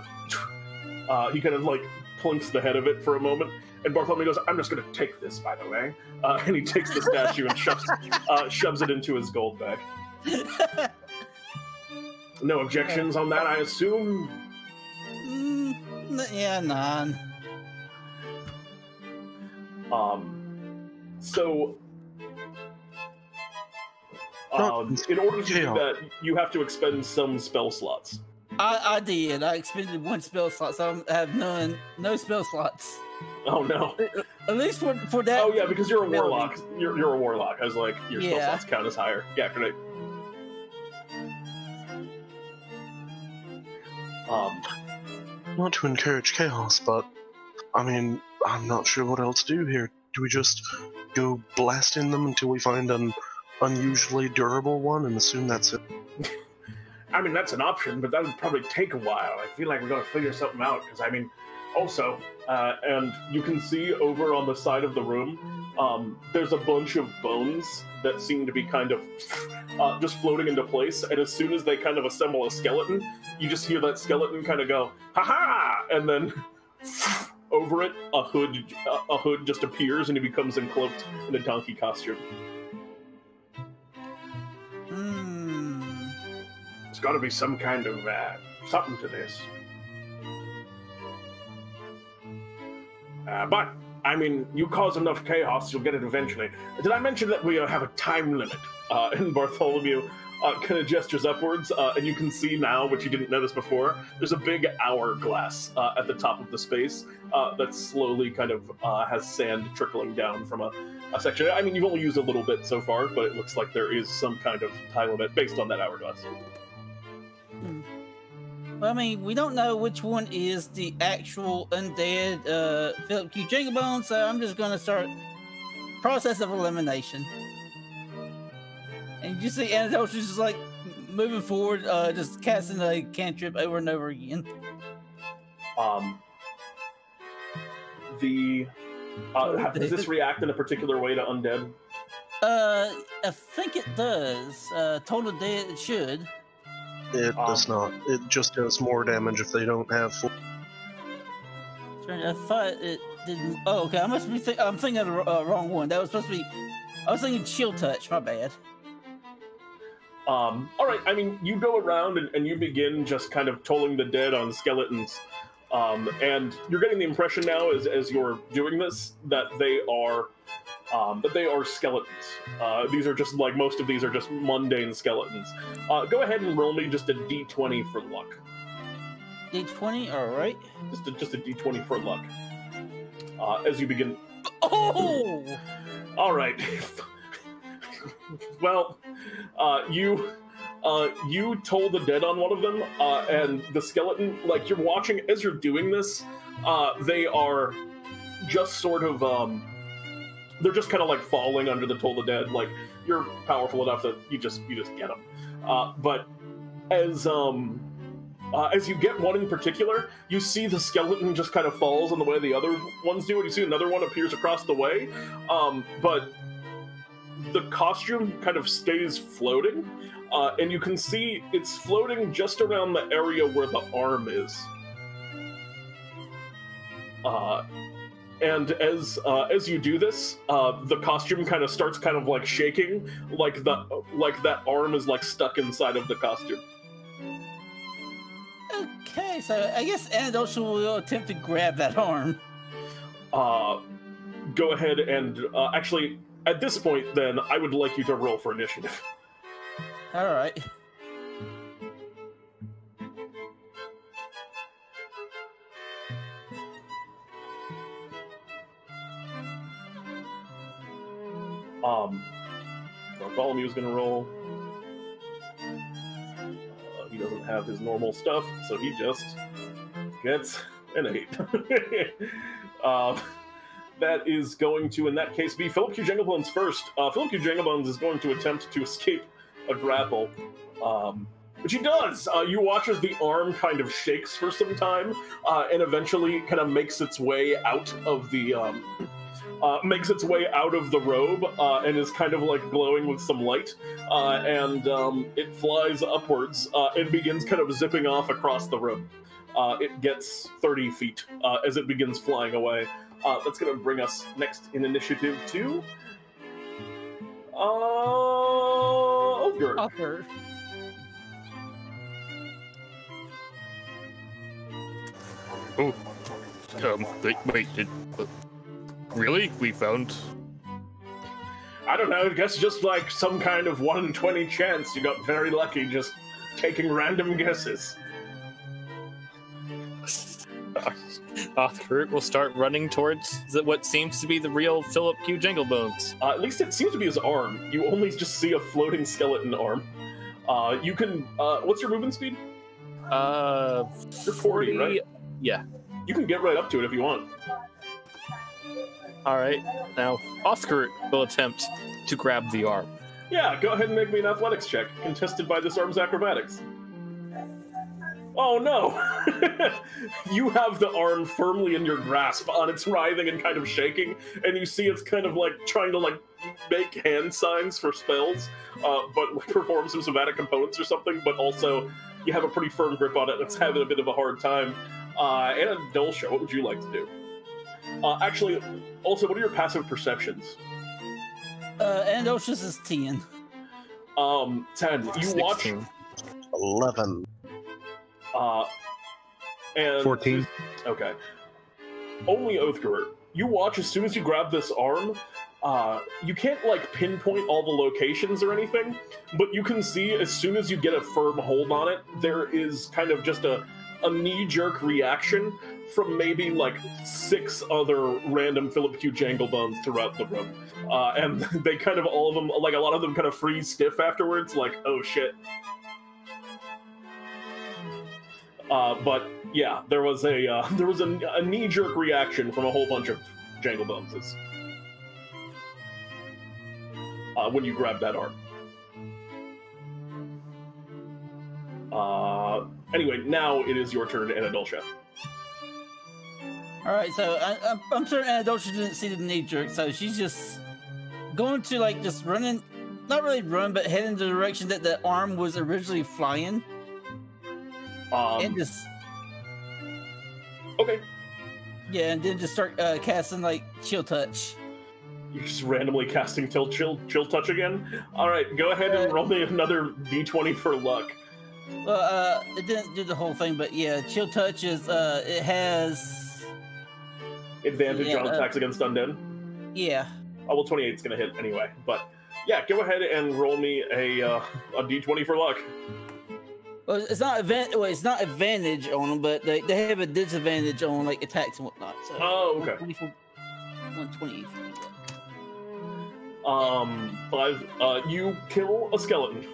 of like plunks the head of it for a moment. And Bartholomew goes, I'm just going to take this, by the way. And he takes the statue and shoves it into his gold bag. No objections on that, I assume? Yeah, none. So, in order to do that, you have to expend some spell slots. I did. I expended one spell slot, so I have no spell slots. Oh no! At least for that. Oh yeah, because you're a warlock. You're a warlock. I was like, your spell slots count as higher. Yeah, great. Not to encourage chaos, but I mean, I'm not sure what else to do here. Do we just go blasting them until we find an unusually durable one and assume that's it? I mean, that's an option, but that would probably take a while. I feel like we're going to figure something out, because, I mean, also, and you can see over on the side of the room, there's a bunch of bones that seem to be kind of just floating into place, and as soon as they kind of assemble a skeleton, you just hear that skeleton kind of go, ha-ha! And then over it, a hood just appears, and he becomes encloaked in a donkey costume. There's got to be some kind of something to this. But, I mean, you cause enough chaos, you'll get it eventually. Did I mention that we have a time limit? And Bartholomew kind of gestures upwards, and you can see now, which you didn't notice before, there's a big hourglass at the top of the space that slowly kind of has sand trickling down from a section. I mean, you've only used a little bit so far, but it looks like there is some kind of time limit based on that hourglass. Well, I mean, we don't know which one is the actual undead Philip Q. Janglebone, so I'm just going to start process of elimination. And you see Anadoltia just like moving forward, just casting a cantrip over and over again. Does this react in a particular way to undead? I think it does. Total dead, it should. It does not. It just does more damage if they don't have full. I thought it didn't. Oh, okay. I must be. I'm thinking of the wrong one. That was supposed to be. I was thinking chill touch. My bad. All right. I mean, you go around and you begin just kind of tolling the dead on skeletons, and you're getting the impression now, as you're doing this, that they are skeletons. These are just like most of these are just mundane skeletons. Go ahead and roll me just a d20 for luck. D20, all right. Just a d20 for luck. As you begin. Oh! All right. Well, you told the dead on one of them, and the skeleton, like you're watching as you're doing this, they are just sort of, they're just kind of like falling under the Toll the Dead. Like you're powerful enough that you just get them. But as you get one in particular, you see the skeleton just kind of falls in the way the other ones do, and you see another one appears across the way. But the costume kind of stays floating, and you can see it's floating just around the area where the arm is. And as you do this, the costume kind of starts kind of like shaking, like that arm is like stuck inside of the costume. Okay, so I guess Anadoltia will attempt to grab that arm. Go ahead and actually, at this point, then I would like you to roll for initiative. All right. Bartholomew is going to roll. He doesn't have his normal stuff, so he just gets an 8. That is going to, in that case, be Philip Q. Janglebones first. Philip Q. Janglebones is going to attempt to escape a grapple, which he does. You watch as the arm kind of shakes for some time, and eventually kind of makes its way out of the robe, and is kind of like glowing with some light, and it flies upwards and begins kind of zipping off across the room. It gets 30 feet as it begins flying away. That's going to bring us next in initiative to Othgarurt. Othgarurt. Oh, wait, really? We found... I don't know, I guess just like some kind of 1 in 20 chance. You got very lucky just taking random guesses. Othgarurt will start running towards what seems to be the real Philip Q. Janglebones. At least it seems to be his arm. You only just see a floating skeleton arm. You can, what's your movement speed? You're 40, right? Yeah. You can get right up to it if you want. Alright, now Othgarurt will attempt to grab the arm. Yeah, go ahead and make me an athletics check, contested by this arm's acrobatics. Oh no! You have the arm firmly in your grasp, on it's writhing and kind of shaking, and you see it's kind of like trying to like make hand signs for spells, but perform some somatic components or something, but also you have a pretty firm grip on it and it's having a bit of a hard time. Anadoltia, what would you like to do? Actually, also, what are your passive perceptions? Anadoltia's is 10. 10. You 16. watch... 11. And 14. Okay. Only Othgarurt. You watch as soon as you grab this arm. You can't like pinpoint all the locations or anything, but you can see as soon as you get a firm hold on it, there is kind of just a knee-jerk reaction from maybe like 6 other random Philip Q. Janglebones throughout the room. And they kind of, all of them, like a lot of them kind of freeze stiff afterwards, like, oh shit. But yeah, there was a knee-jerk reaction from a whole bunch of Jangleboneses when you grabbed that arm. Anyway, now it is your turn, Anadoltia. All right, so I'm sure Anadoltia didn't see the knee jerk, so she's just going to like just running, not really run, but head in the direction that the arm was originally flying. And just okay. Yeah, and then just start casting like chill touch. You're just randomly casting chill touch again. All right, go ahead and roll me another d20 for luck. Well, it didn't do the whole thing, but yeah, chill touch is it has advantage on attacks against undead. Yeah. Oh well, 28 is gonna hit anyway. But yeah, go ahead and roll me a d20 for luck. Well, it's not advantage on them, but they have a disadvantage on like attacks and whatnot. So oh, okay. 120. You kill a skeleton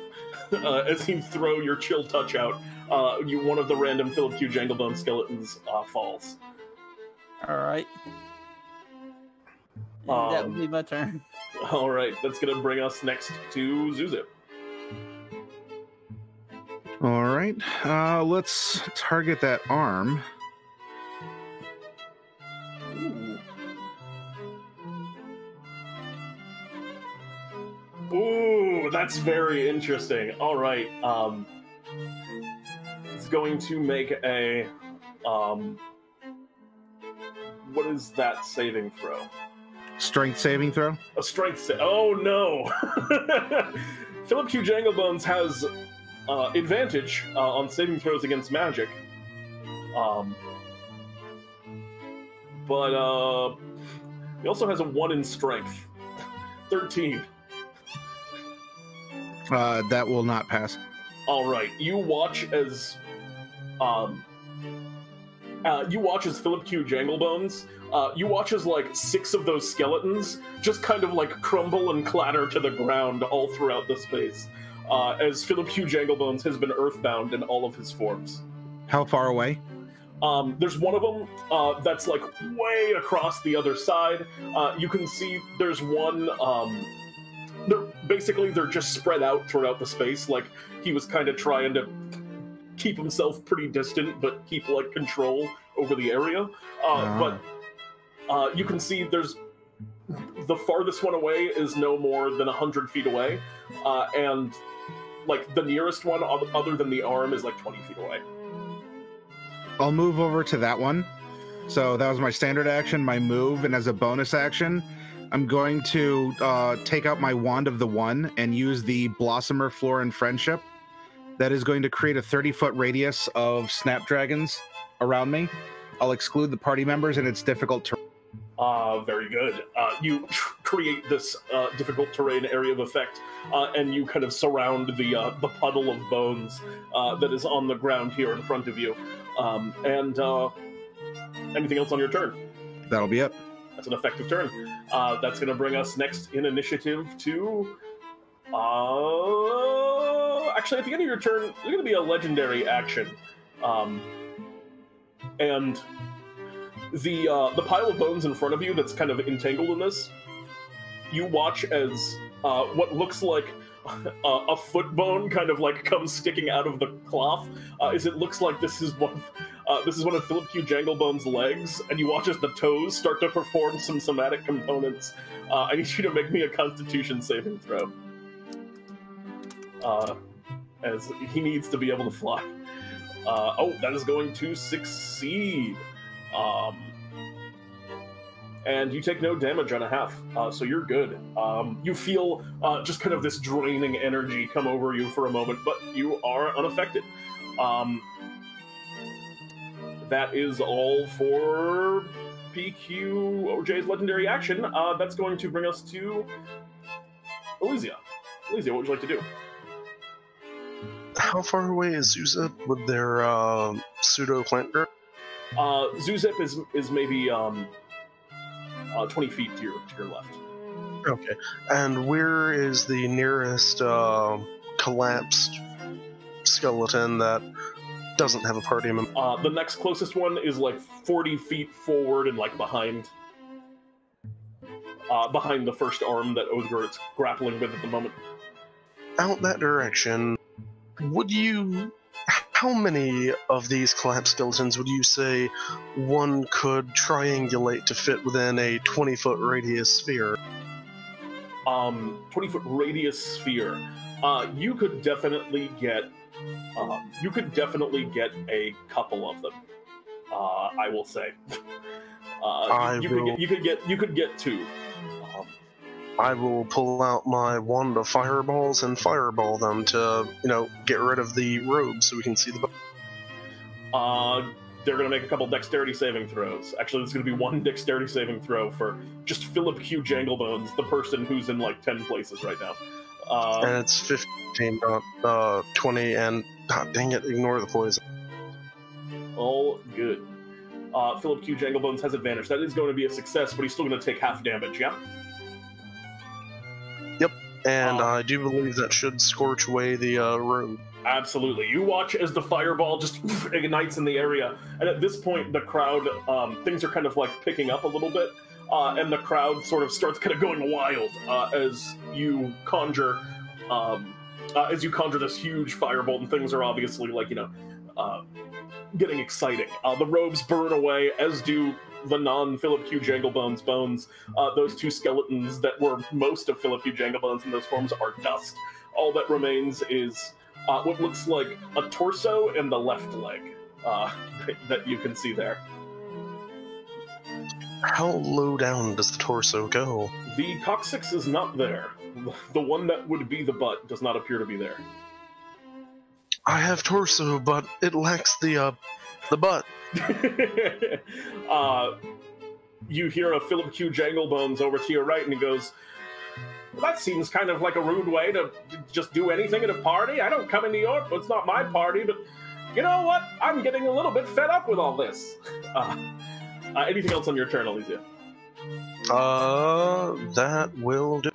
as you throw your chill touch out. One of the random Philip Q. Janglebone skeletons falls. All right. That would be my turn. All right, that's gonna bring us next to Zewxip. All right, let's target that arm. Ooh, that's very interesting. All right, it's going to make a what is that saving throw? Strength saving throw? A strength oh no! Philip Q. Janglebones has advantage on saving throws against magic. But he also has a 1 in strength. 13. That will not pass. All right. You watch as Philip Q. Janglebones. You watch as like 6 of those skeletons just kind of like crumble and clatter to the ground all throughout the space, as Philip Q. Janglebones has been earthbound in all of his forms. How far away? There's one of them that's like way across the other side. You can see there's one. They're just spread out throughout the space. Like he was kind of trying to keep himself pretty distant, but keep like control over the area. But you can see there's the farthest one away is no more than 100 feet away, and like the nearest one, other than the arm, is like 20 feet away. I'll move over to that one. So that was my standard action, my move, and as a bonus action, I'm going to take out my Wand of the One and use the Blossomer Floor and Friendship. That is going to create a 30-foot radius of snapdragons around me. I'll exclude the party members, and it's difficult terrain. Very good. You create this difficult terrain area of effect, and you kind of surround the puddle of bones that is on the ground here in front of you. And anything else on your turn? That'll be it. That's an effective turn. That's going to bring us next in initiative to... actually, at the end of your turn, there's going to be a legendary action. And the pile of bones in front of you that's kind of entangled in this, you watch as what looks like a foot bone kind of like comes sticking out of the cloth. As it looks like this is one of Philip Q. Janglebone's legs, and you watch as the toes start to perform some somatic components. I need you to make me a Constitution saving throw. As he needs to be able to fly. That is going to succeed. And you take no damage on a half, so you're good. You feel just kind of this draining energy come over you for a moment, but you are unaffected. That is all for PQOJ's legendary action. That's going to bring us to Elysia. Elysia, what would you like to do? How far away is Zewxip with their pseudo plant growth? Zewxip is maybe 20 feet to your left. Okay. And where is the nearest collapsed skeleton that doesn't have a party member? The next closest one is like 40 feet forward and like behind the first arm that Othgarurt's grappling with at the moment. Out that direction, how many of these collapsed skeletons would you say one could triangulate to fit within a 20-foot radius sphere? 20-foot radius sphere. You could definitely get a couple of them. I will say. You could get 2. I will pull out my wand of fireballs and fireball them to, get rid of the robes so we can see the... They're going to make a couple dexterity saving throws. Actually, there's going to be 1 dexterity saving throw for just Philip Q. Janglebones, the person who's in like 10 places right now. And it's 15, not 20, and... God dang it, ignore the poison. All good. Philip Q. Janglebones has advantage. That is going to be a success, but he's still going to take half damage, yeah? Yep, and I do believe that should scorch away the road. Absolutely. You watch as the fireball just ignites in the area, and at this point, the crowd, things are kind of like picking up a little bit, and the crowd sort of starts kind of going wild as you conjure this huge firebolt, and things are obviously like, getting exciting. The robes burn away, as do the non-Philip Q. Janglebones bones. Those 2 skeletons that were most of Philip Q. Janglebones in those forms are dust. All that remains is what looks like a torso and the left leg that you can see there. How low down does the torso go? The coccyx is not there. The one that would be the butt does not appear to be there. I have torso, but it lacks the butt. You hear a Philip Q. Janglebones over to your right, and he goes, that seems kind of like a rude way to just do anything at a party. I don't come into your, it's not my party, but you know what? I'm getting a little bit fed up with all this. Anything else on your turn, Elysia? That will do.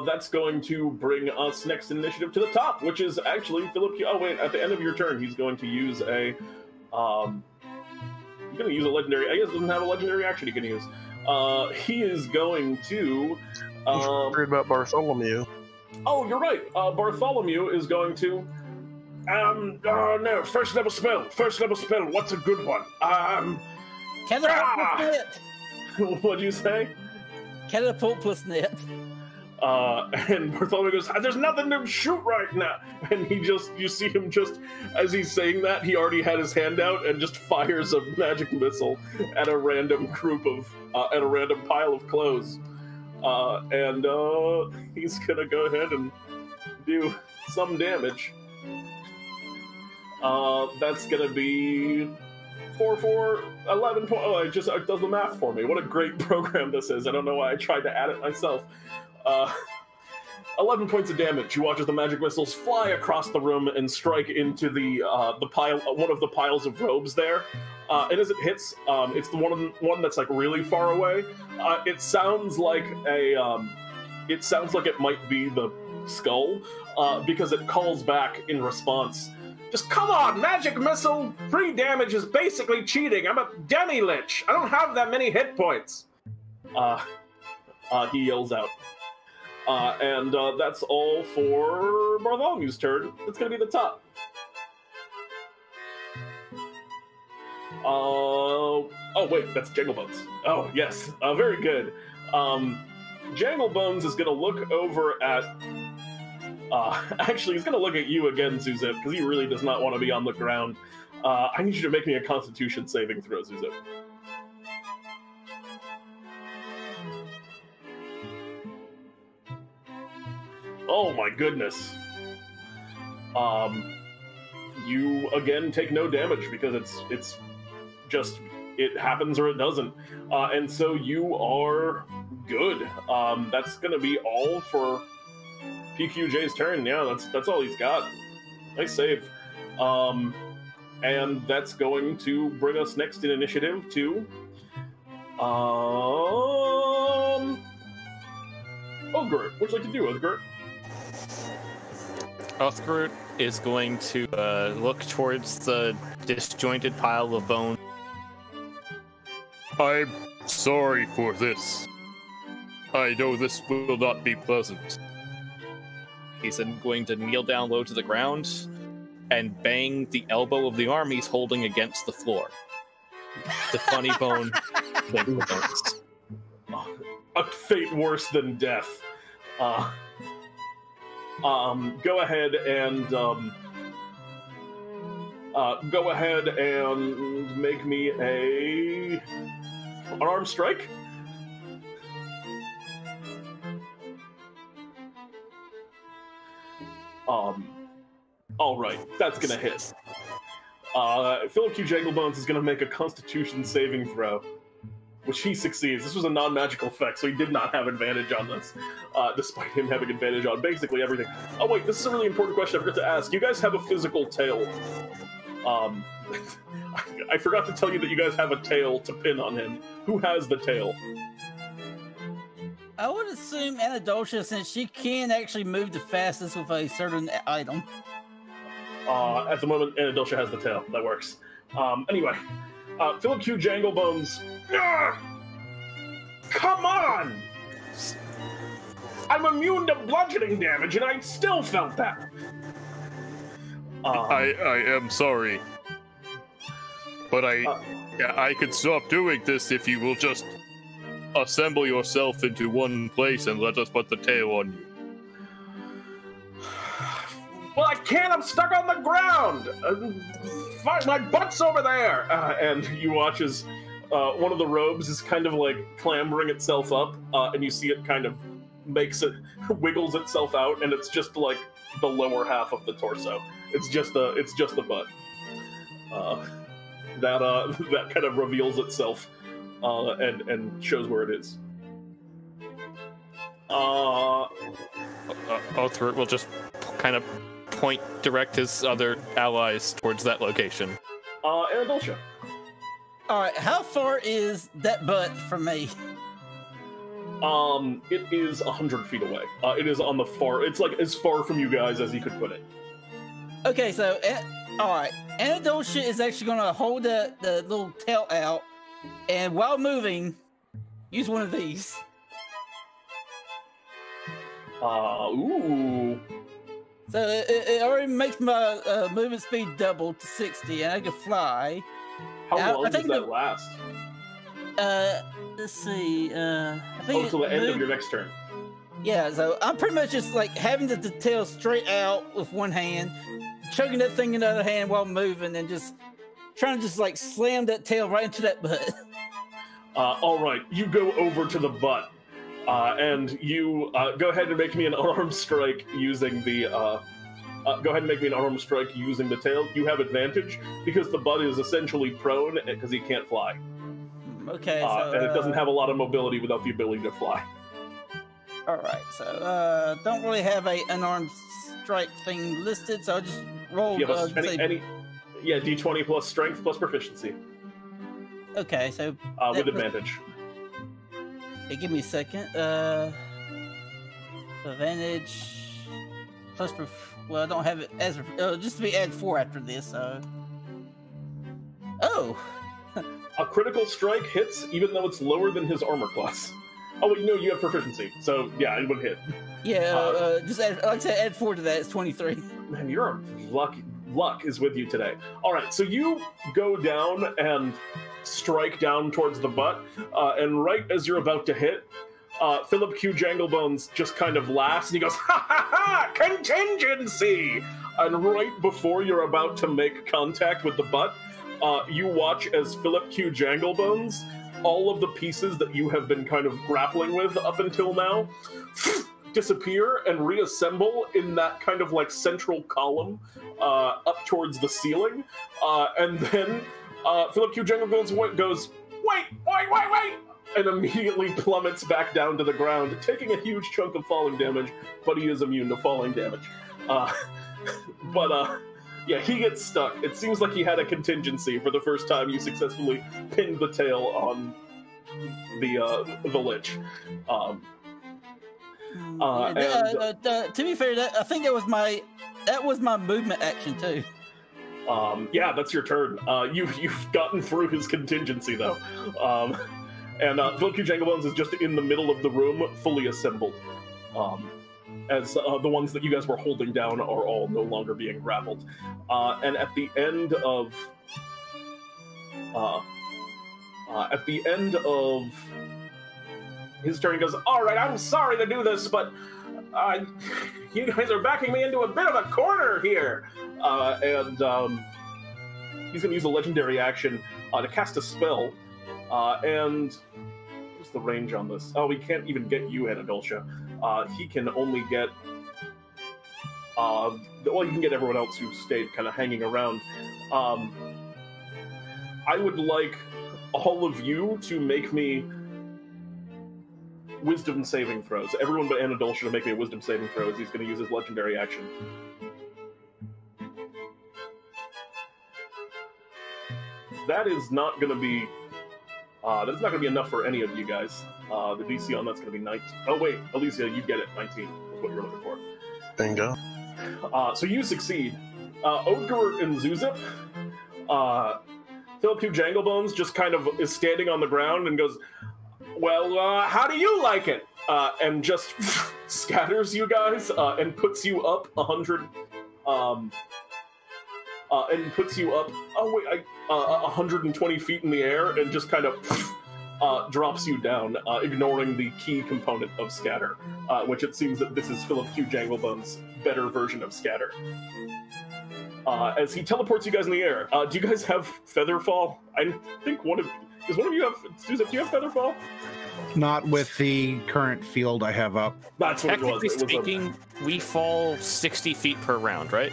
That's going to bring us next initiative to the top, which is actually Philip. Oh wait, at the end of your turn, he's going to use a. He's going to use a legendary. I guess doesn't have a legendary action he can use. He is going to. Worried about Bartholomew. Oh, you're right. Bartholomew is going to. No, first level spell. First level spell. What's a good one? Catapult plus net. What'd you say? Catapult plus net. And Bartholomew goes, there's nothing to shoot right now. And you see him just, as he's saying that, he already had his hand out and just fires a magic missile at a random at a random pile of clothes. And he's gonna go ahead and do some damage. That's gonna be 4, 11 points. Oh, it does the math for me. What a great program this is. I don't know why I tried to add it myself. 11 points of damage. You watch as the magic missiles fly across the room and strike into the pile, one of the piles of robes there. And as it hits, it's the one that's like really far away. It sounds like it might be the skull, because it calls back in response. Just come on, magic missile! Free damage is basically cheating. I'm a demi-lich. I don't have that many hit points. He yells out. And that's all for Bartholomew's turn. It's going to be the top. Oh, wait, that's Janglebones. Oh, yes. Very good. Janglebones is going to look over at... actually, he's going to look at you again, Zewxip, because he really does not want to be on the ground. I need you to make me a Constitution saving throw, Zewxip. Oh my goodness. You again take no damage because it's just, it happens or it doesn't. And so you are good. That's gonna be all for PQJ's turn. Yeah, that's all he's got. Nice save. And that's going to bring us next in initiative to Othgarurt. What'd you like to do, Othgarurt? Othgarurt is going to look towards the disjointed pile of bone. I'm sorry for this. I know this will not be pleasant. He's then going to kneel down low to the ground and bang the elbow of the arm he's holding against the floor. The funny bone. Bones. A fate worse than death. Go ahead and make me a unarmed strike. All right, that's gonna hit. Philip Q. Janglebones is gonna make a Constitution saving throw, which he succeeds. This was a non-magical effect, so he did not have advantage on this, despite him having advantage on basically everything. Oh wait, this is a really important question I forgot to ask. You guys have a physical tail. I forgot to tell you that you guys have a tail to pin on him. Who has the tail? I would assume Anadoltia, since she can actually move the fastest with a certain item. At the moment, Anadoltia has the tail. That works. Anyway, Philip Q. Janglebones. Come on! I'm immune to bludgeoning damage, and I still felt that. I am sorry. But I could stop doing this if you will just assemble yourself into one place and let us put the tail on you. Well, I can't. I'm stuck on the ground. My butt's over there. And you watch as one of the robes is kind of like clambering itself up, and you see it kind of wiggles itself out, and it's just like the lower half of the torso. It's just the butt. That kind of reveals itself and shows where it is. Othgarurt will just kind of direct his other allies towards that location. Anadoltia. All right, how far is that butt from me? It is 100 feet away. It is on the far. It's like as far from you guys as you could put it. Okay, so all right, Anadoltia is actually going to hold the little tail out, and while moving, use one of these. Ooh. So it already makes my movement speed double to 60, and I can fly. How long does that last? Let's see. I think until the end of your next turn. Yeah, so I'm pretty much just like having the tail straight out with one hand, chugging that thing in the other hand while moving, and just trying to just like slam that tail right into that butt. All right, you go over to the butt, and you go ahead and make me an arm strike using the. Go ahead and make me an arm strike using the tail. You have advantage because the butt is essentially prone because he can't fly. Okay. And it doesn't have a lot of mobility without the ability to fly. All right, so don't really have a unarmed strike thing listed, so I'll just roll. D20 plus strength plus proficiency. Okay, so with advantage. Okay, give me a second. Advantage plus. Well, I don't have it as just to be add 4 after this. So. Oh. A critical strike hits even though it's lower than his armor class. Oh, wait, no, you have proficiency, so yeah, it would hit. Yeah, just add, like I said, add 4 to that. It's 23. Man, you're lucky. Luck is with you today. All right, so you go down and strike down towards the butt, and right as you're about to hit, Philip Q. Janglebones just kind of laughs, and he goes, "Ha ha ha! Contingency!" And right before you're about to make contact with the butt, you watch as Philip Q. Janglebones, all of the pieces that you have been kind of grappling with up until now, disappear and reassemble in that kind of like central column up towards the ceiling. And then Philip Q. Janglebones goes, wait, and immediately plummets back down to the ground, taking a huge chunk of falling damage, but he is immune to falling damage. Yeah, he gets stuck. It seems like he had a contingency for the first time you successfully pinned the tail on the lich. To be fair, I think that was my movement action too. Yeah, that's your turn. You've gotten through his contingency though, and Philip Q. Janglebones is just in the middle of the room, fully assembled. As the ones that you guys were holding down are all no longer being grappled. And at the end of his turn, he goes, "All right, I'm sorry to do this, but you guys are backing me into a bit of a corner here." And he's going to use a legendary action to cast a spell. And what's the range on this? Oh, he can't even get you, Anadoltia. He can only get... well, you can get everyone else who stayed kind of hanging around. I would like all of you to make me wisdom saving throws. Everyone but Anadoltia to make me a wisdom saving throw as he's going to use his legendary action. That is not going to be... that's not going to be enough for any of you guys. The DC on that's going to be 19. Oh, wait, Elysia, you get it. 19 is what you're looking for. Bingo. So you succeed. Othgarurt and Zewxip, Philip Q. Janglebones just kind of is standing on the ground and goes, "Well, how do you like it?" And just scatters you guys and puts you up 100... and puts you up, 120 feet in the air and just kind of drops you down, ignoring the key component of Scatter, which it seems that this is Philip Q. Janglebone's better version of Scatter. As he teleports you guys in the air. Do you guys have Featherfall? I think does one of you have, Zewxip, do you have Featherfall? Not with the current field I have up. That's what it was. Technically speaking, we fall 60 feet per round, right?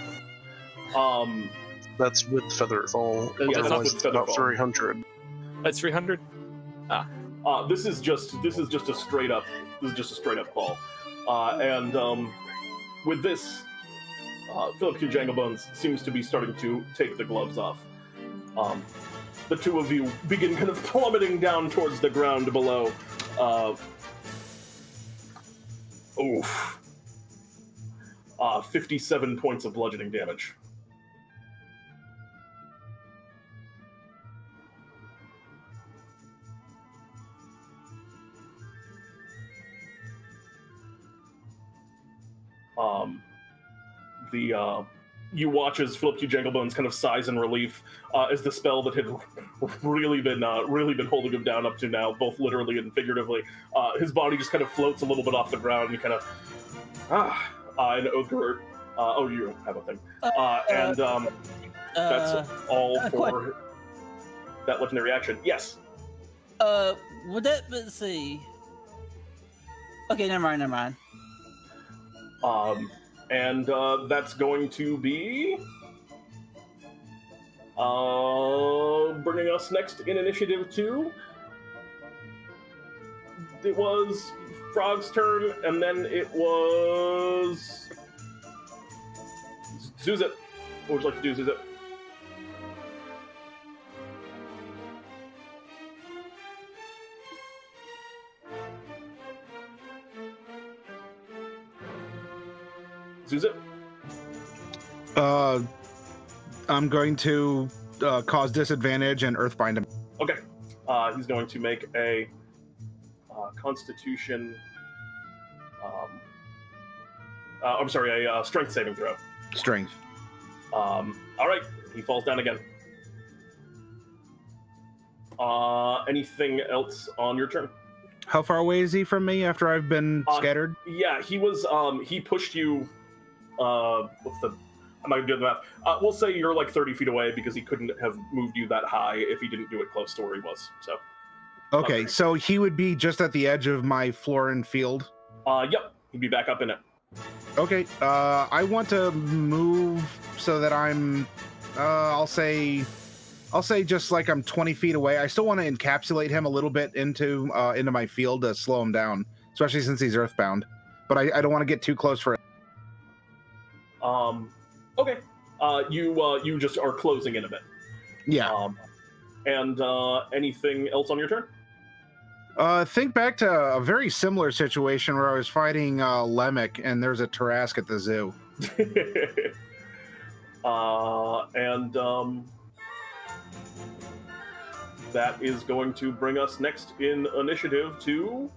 That's with Featherfall. Yeah, that's Otherwise, with it's about Featherfall. 300. That's 300? This is just a straight up this is just a straight up fall. And with this, Philip Q. Janglebones seems to be starting to take the gloves off. The two of you begin kind of plummeting down towards the ground below. Oof. 57 points of bludgeoning damage. You watch as Philip Q. Janglebones kind of sighs in relief as the spell that had really been holding him down up to now, both literally and figuratively. His body just kind of floats a little bit off the ground, and he kind of and Othgarurt. Oh, you have a thing. That's all for that legendary action. Yes. Would that? Let's see. Okay, never mind. And that's going to be bringing us next in initiative 2. It was Frog's turn, and then it was Zewxip. What would you like to do, Zewxip? Zewxip? I'm going to cause disadvantage and Earthbind him. Okay. He's going to make a Constitution. I'm sorry, a Strength saving throw. Strength. All right. He falls down again. Anything else on your turn? How far away is he from me after I've been scattered? Yeah, he was. He pushed you. I'm not gonna do the math. We'll say you're like 30 feet away because he couldn't have moved you that high if he didn't do it close to where he was. So. Okay, so he would be just at the edge of my floor and field. Yep, he'd be back up in it. Okay, I want to move so that I'm. I'll say just like I'm 20 feet away. I still want to encapsulate him a little bit into my field to slow him down, especially since he's earthbound. But I don't want to get too close for it. Okay. You just are closing in a bit. Yeah. And anything else on your turn? Think back to a very similar situation where I was fighting Lemic, and there's a Tarrasque at the zoo. That is going to bring us next in initiative to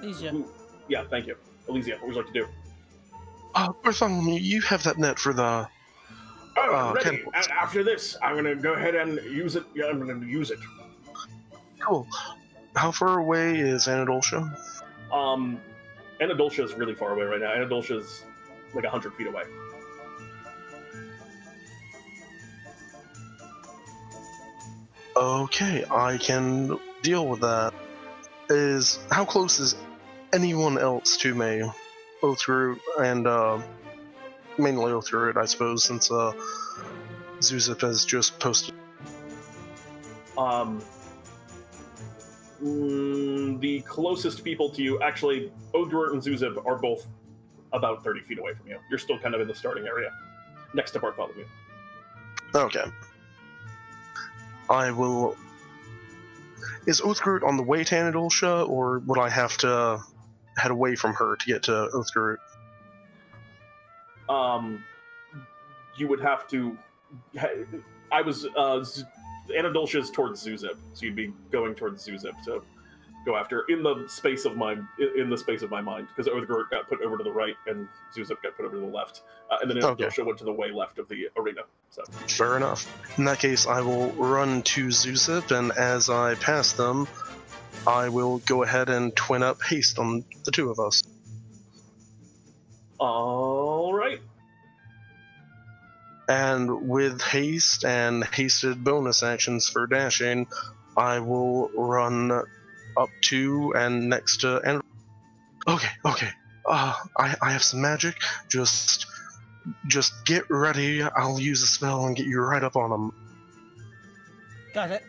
Elysia. Yeah, thank you. Elysia, what would you like to do? Bartholomew, you have that net for the... ready. After this, I'm going to go ahead and use it. Yeah, I'm going to use it. Cool. How far away is Anadoltia? Anadoltia is really far away right now. Anadoltia is like 100 feet away. Okay, I can deal with that. How close is anyone else to me? Othgarurt and mainly Othgarurt, I suppose, since Zewxip has just posted. The closest people to you, actually, Othgarurt and Zewxip are both about 30 feet away from you. You're still kind of in the starting area, next to Bartholomew. Okay. I will... Is Othgarurt on the way to Anadoltia, or would I have to head away from her to get to Othgarurt? You would have to... Anadoltia is towards Zewxip, so you'd be going towards Zewxip to go after in the space of my mind, because Othgarurt got put over to the right and Zewxip got put over to the left, and then Anadoltia went to the way left of the arena. So fair enough. In that case, I will run to Zewxip, and as I pass them, I will go ahead and twin up haste on the two of us. All right. And with haste and hasted bonus actions for dashing, I will run up to and next to... And okay. I have some magic. Just get ready. I'll use a spell and get you right up on them. Got it.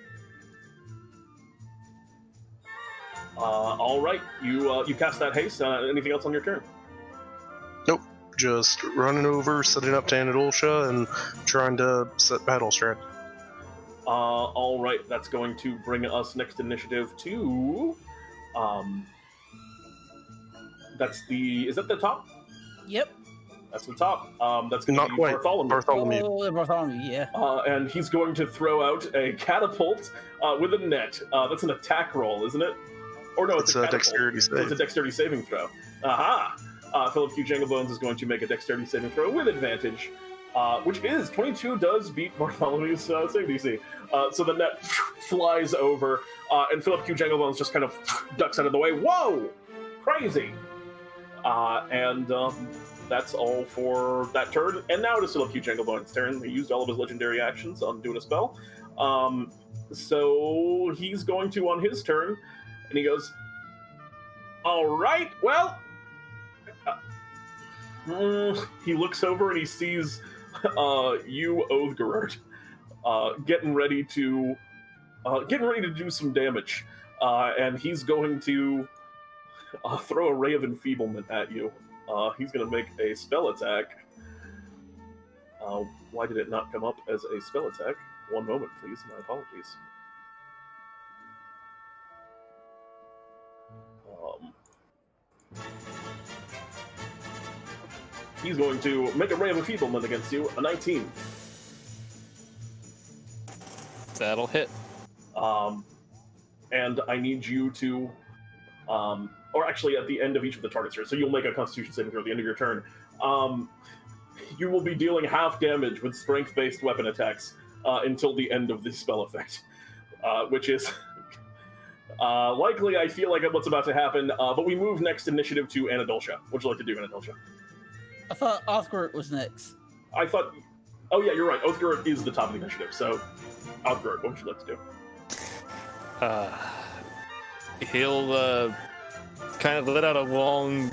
All right, you cast that haste. Anything else on your turn? Nope. Just running over, setting up to Anadoltia, and trying to set battle strat. All right, that's going to bring us next initiative to. Is that the top? Yep. That's the top. That's going to be quite. Bartholomew. Oh, Bartholomew, yeah. And he's going to throw out a catapult with a net. That's an attack roll, isn't it? Or no, it's a dexterity save. It's a dexterity saving throw. Aha! Philip Q. Janglebones is going to make a dexterity saving throw with advantage, which is 22 does beat Bartholomew's save DC. So the net flies over, and Philip Q. Janglebones just kind of ducks out of the way. Whoa! Crazy! And that's all for that turn. And now it is Philip Q. Janglebones' turn. He used all of his legendary actions on doing a spell. So he's going to, on his turn, and he goes, all right, well, he looks over and he sees you, Othgarurt, getting ready to do some damage, and he's going to throw a ray of enfeeblement at you. He's going to make a spell attack. Why did it not come up as a spell attack? One moment, please. My apologies. He's going to make a ray of enfeeblement against you, a 19. That'll hit. And I need you to, or actually at the end of each of the targets here, so you'll make a Constitution saving throw at the end of your turn. You will be dealing half damage with strength-based weapon attacks until the end of the spell effect, which is likely, I feel like, what's about to happen. But we move next initiative to Anadoltia. What would you like to do, Anadoltia? I thought Othgarurt was next. I thought... Oh, yeah, you're right. Othgarurt is the top of the initiative, so... Othgarurt, what would you like to do? He'll kind of let out a long,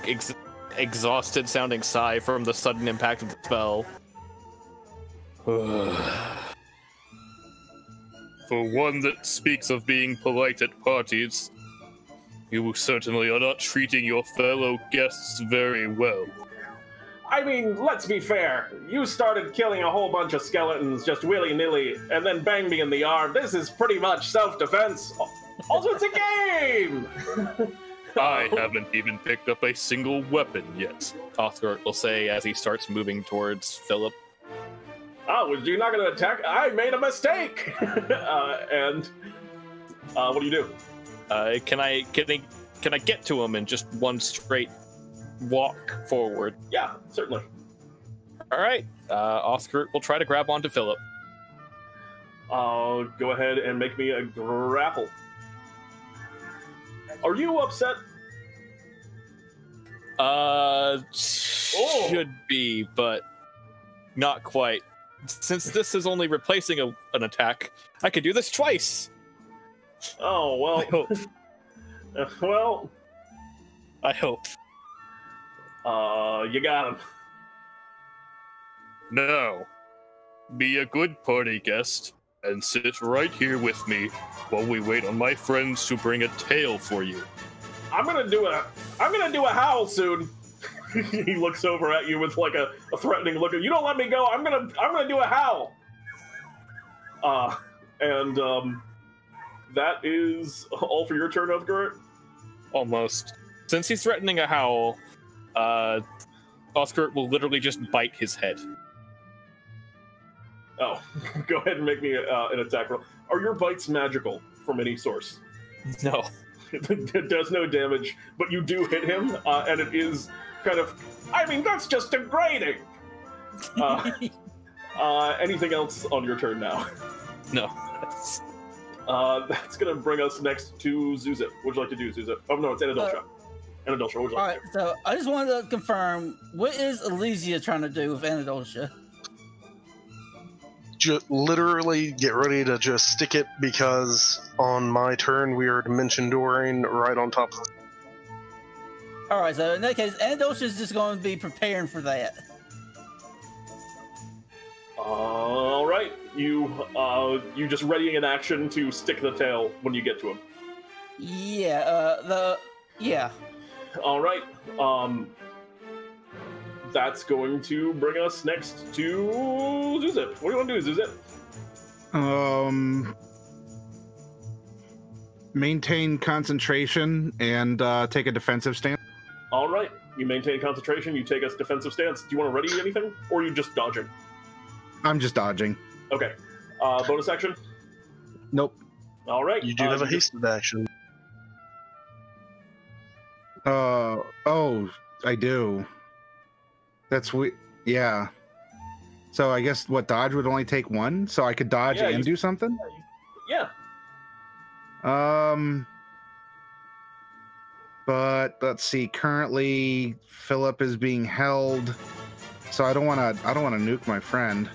exhausted-sounding sigh from the sudden impact of the spell. For one that speaks of being polite at parties, you certainly are not treating your fellow guests very well. I mean, let's be fair. You started killing a whole bunch of skeletons just willy-nilly, and then banged me in the arm. This is pretty much self-defense. Also, it's a game! I haven't even picked up a single weapon yet. Othgarurt will say as he starts moving towards Philip. Oh, you're not going to attack? I made a mistake! And what do you do? Can I get to him in just one straight walk forward? Yeah, certainly. All right. Othgarurt will try to grab onto Philip. Go ahead and make me a grapple. Are you upset? Should be, but not quite. Since this is only replacing an attack, I could do this twice. Oh, well. I hope. Well. I hope. You got him. Now, be a good party guest and sit right here with me while we wait on my friends to bring a tale for you. I'm gonna do a howl soon. He looks over at you with like a threatening look. You don't let me go. I'm gonna do a howl. That is all for your turn, Othgarurt? Almost. Since he's threatening a howl, Othgarurt will literally just bite his head. Oh, go ahead and make me an attack roll. Are your bites magical from any source? No. It does no damage, but you do hit him, and it is kind of... I mean, that's just degrading! Anything else on your turn now? No. That's going to bring us next to Zewxip. What would you like to do, Zewxip? Oh, no, it's Anadoltia. Anadoltia, what would you like to do? Alright, so I just wanted to confirm, what is Elysia trying to do with Anadoltia? Literally get ready to just stick it, because on my turn we are dimension dooring right on top of it. Alright, so in that case, Anadoltia is just going to be preparing for that. Alright, you just readying an action to stick the tail when you get to him. Yeah. Yeah. All right. That's going to bring us next to Zewxip. What do you want to do, Zewxip? Maintain concentration and take a defensive stance. All right. You maintain concentration. You take a defensive stance. Do you want to ready anything, or are you just dodging? I'm just dodging. Okay. Bonus action? Nope. All right. You do have a hasted action. Oh, I do. That's yeah. So I guess dodge would only take one, so I could dodge and do something? Yeah. But let's see. Currently, Philip is being held, so I don't want to nuke my friend.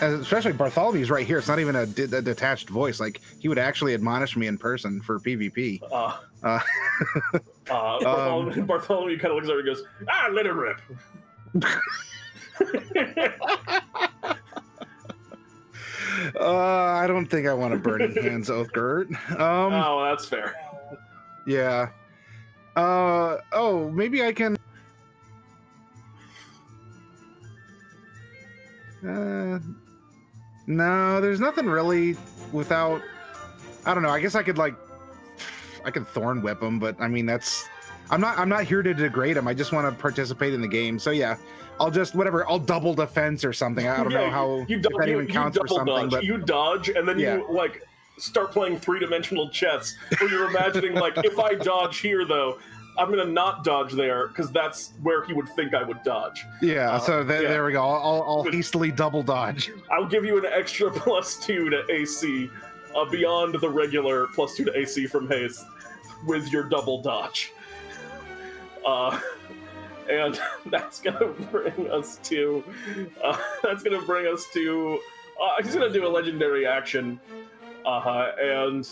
Especially Bartholomew's right here. It's not even a detached voice. Like, he would actually admonish me in person for PvP. Bartholomew kind of looks over and goes, let him rip. I don't think I want to burning hands, Othgarurt. Oh, that's fair. Yeah. Maybe I can. No, there's nothing really without. I don't know. I guess I could I can thorn whip him, but I mean I'm not here to degrade him. I just want to participate in the game. So yeah, I'll just I'll double defense or something. I don't know how if that even counts for something. Dodge. But you dodge, and then you start playing three-dimensional chess, where you're imagining if I dodge here though, I'm gonna not dodge there because that's where he would think I would dodge. Yeah. So there we go. I'll hastily double dodge. I'll give you an extra +2 to AC, beyond the regular +2 to AC from haste, with your double dodge. And that's gonna bring us to. He's gonna do a legendary action, and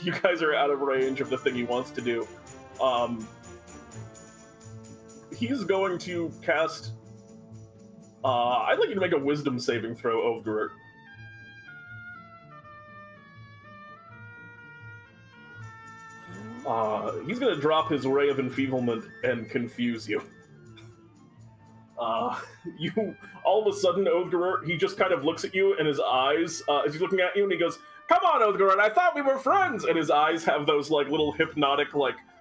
you guys are out of range of the thing he wants to do. He's going to cast. I'd like you to make a Wisdom saving throw, Othgarurt. He's going to drop his Ray of Enfeeblement and confuse you. You all of a sudden, Othgarurt, he just kind of looks at you, and his eyes, as he's looking at you, and he goes, "Come on, Othgarurt, I thought we were friends!" And his eyes have those little hypnotic,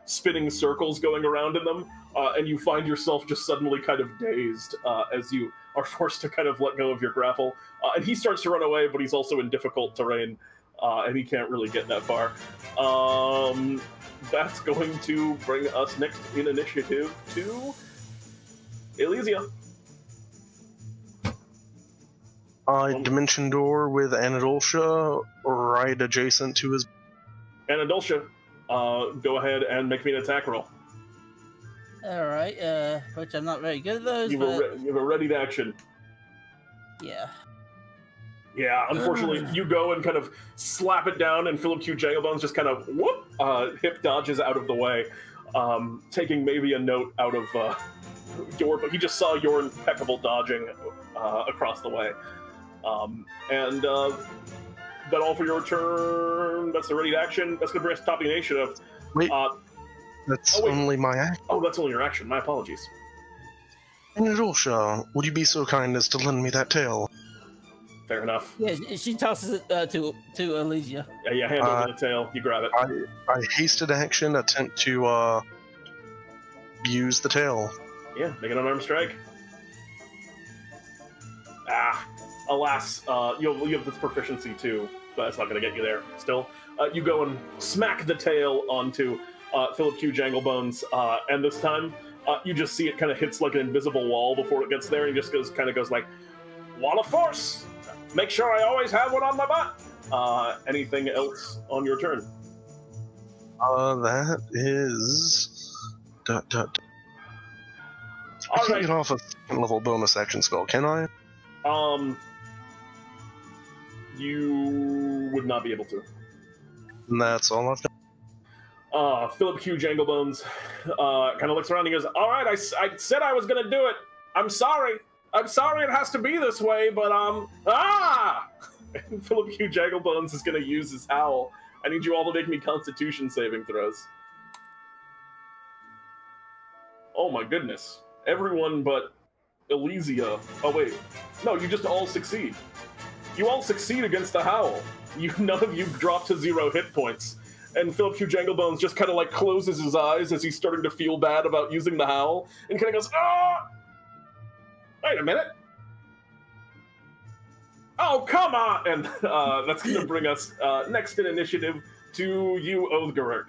spinning circles going around in them, and you find yourself just suddenly kind of dazed as you are forced to kind of let go of your grapple. And he starts to run away, but he's also in difficult terrain, and he can't really get that far. That's going to bring us next in initiative to Elysia. Dimension Door with Anadoltia right adjacent to his... Anadoltia, go ahead and make me an attack roll. All right, which I'm not very good at those. You have a ready to action. Yeah. Yeah, unfortunately, you go and kind of slap it down, and Philip Q. Janglebones just kind of, hip dodges out of the way, taking maybe a note out of but he just saw your impeccable dodging across the way. That all for your turn. That's the ready to action. That's going to bring us to top of the initiative. Wait, that's only my action. Oh, that's only your action. My apologies. Anadoltia, would you be so kind as to lend me that tail? Fair enough. Yeah, she tosses it to Elysia. Yeah, you hand over the tail. You grab it. I hasted action, attempt to use the tail. Yeah, make an unarmed strike. Alas, you have this proficiency too, but it's not going to get you there. Still, you go and smack the tail onto Philip Q. Janglebones, and this time you just see it kind of hits like an invisible wall before it gets there, and he just goes like, "Wall of force! Make sure I always have one on my butt." Anything else on your turn? That is... I can't get off a second level bonus action spell, can I? You would not be able to. And that's all I've done. Philip Q. Janglebones kind of looks around and he goes, "All right, I said I was going to do it. I'm sorry it has to be this way, but, And Philip Q. Janglebones is going to use his howl I need you all to make me Constitution saving throws. Oh my goodness. Everyone but Elysia. Oh wait. No, you just all succeed. You all succeed against the Howl. None of you drop to 0 hit points. And Philip Q. Janglebones just kind of like closes his eyes as he's starting to feel bad about using the Howl, and kind of goes, "Ah! Wait a minute. Oh, come on!" And that's going to bring us next in initiative to you, Othgarurt.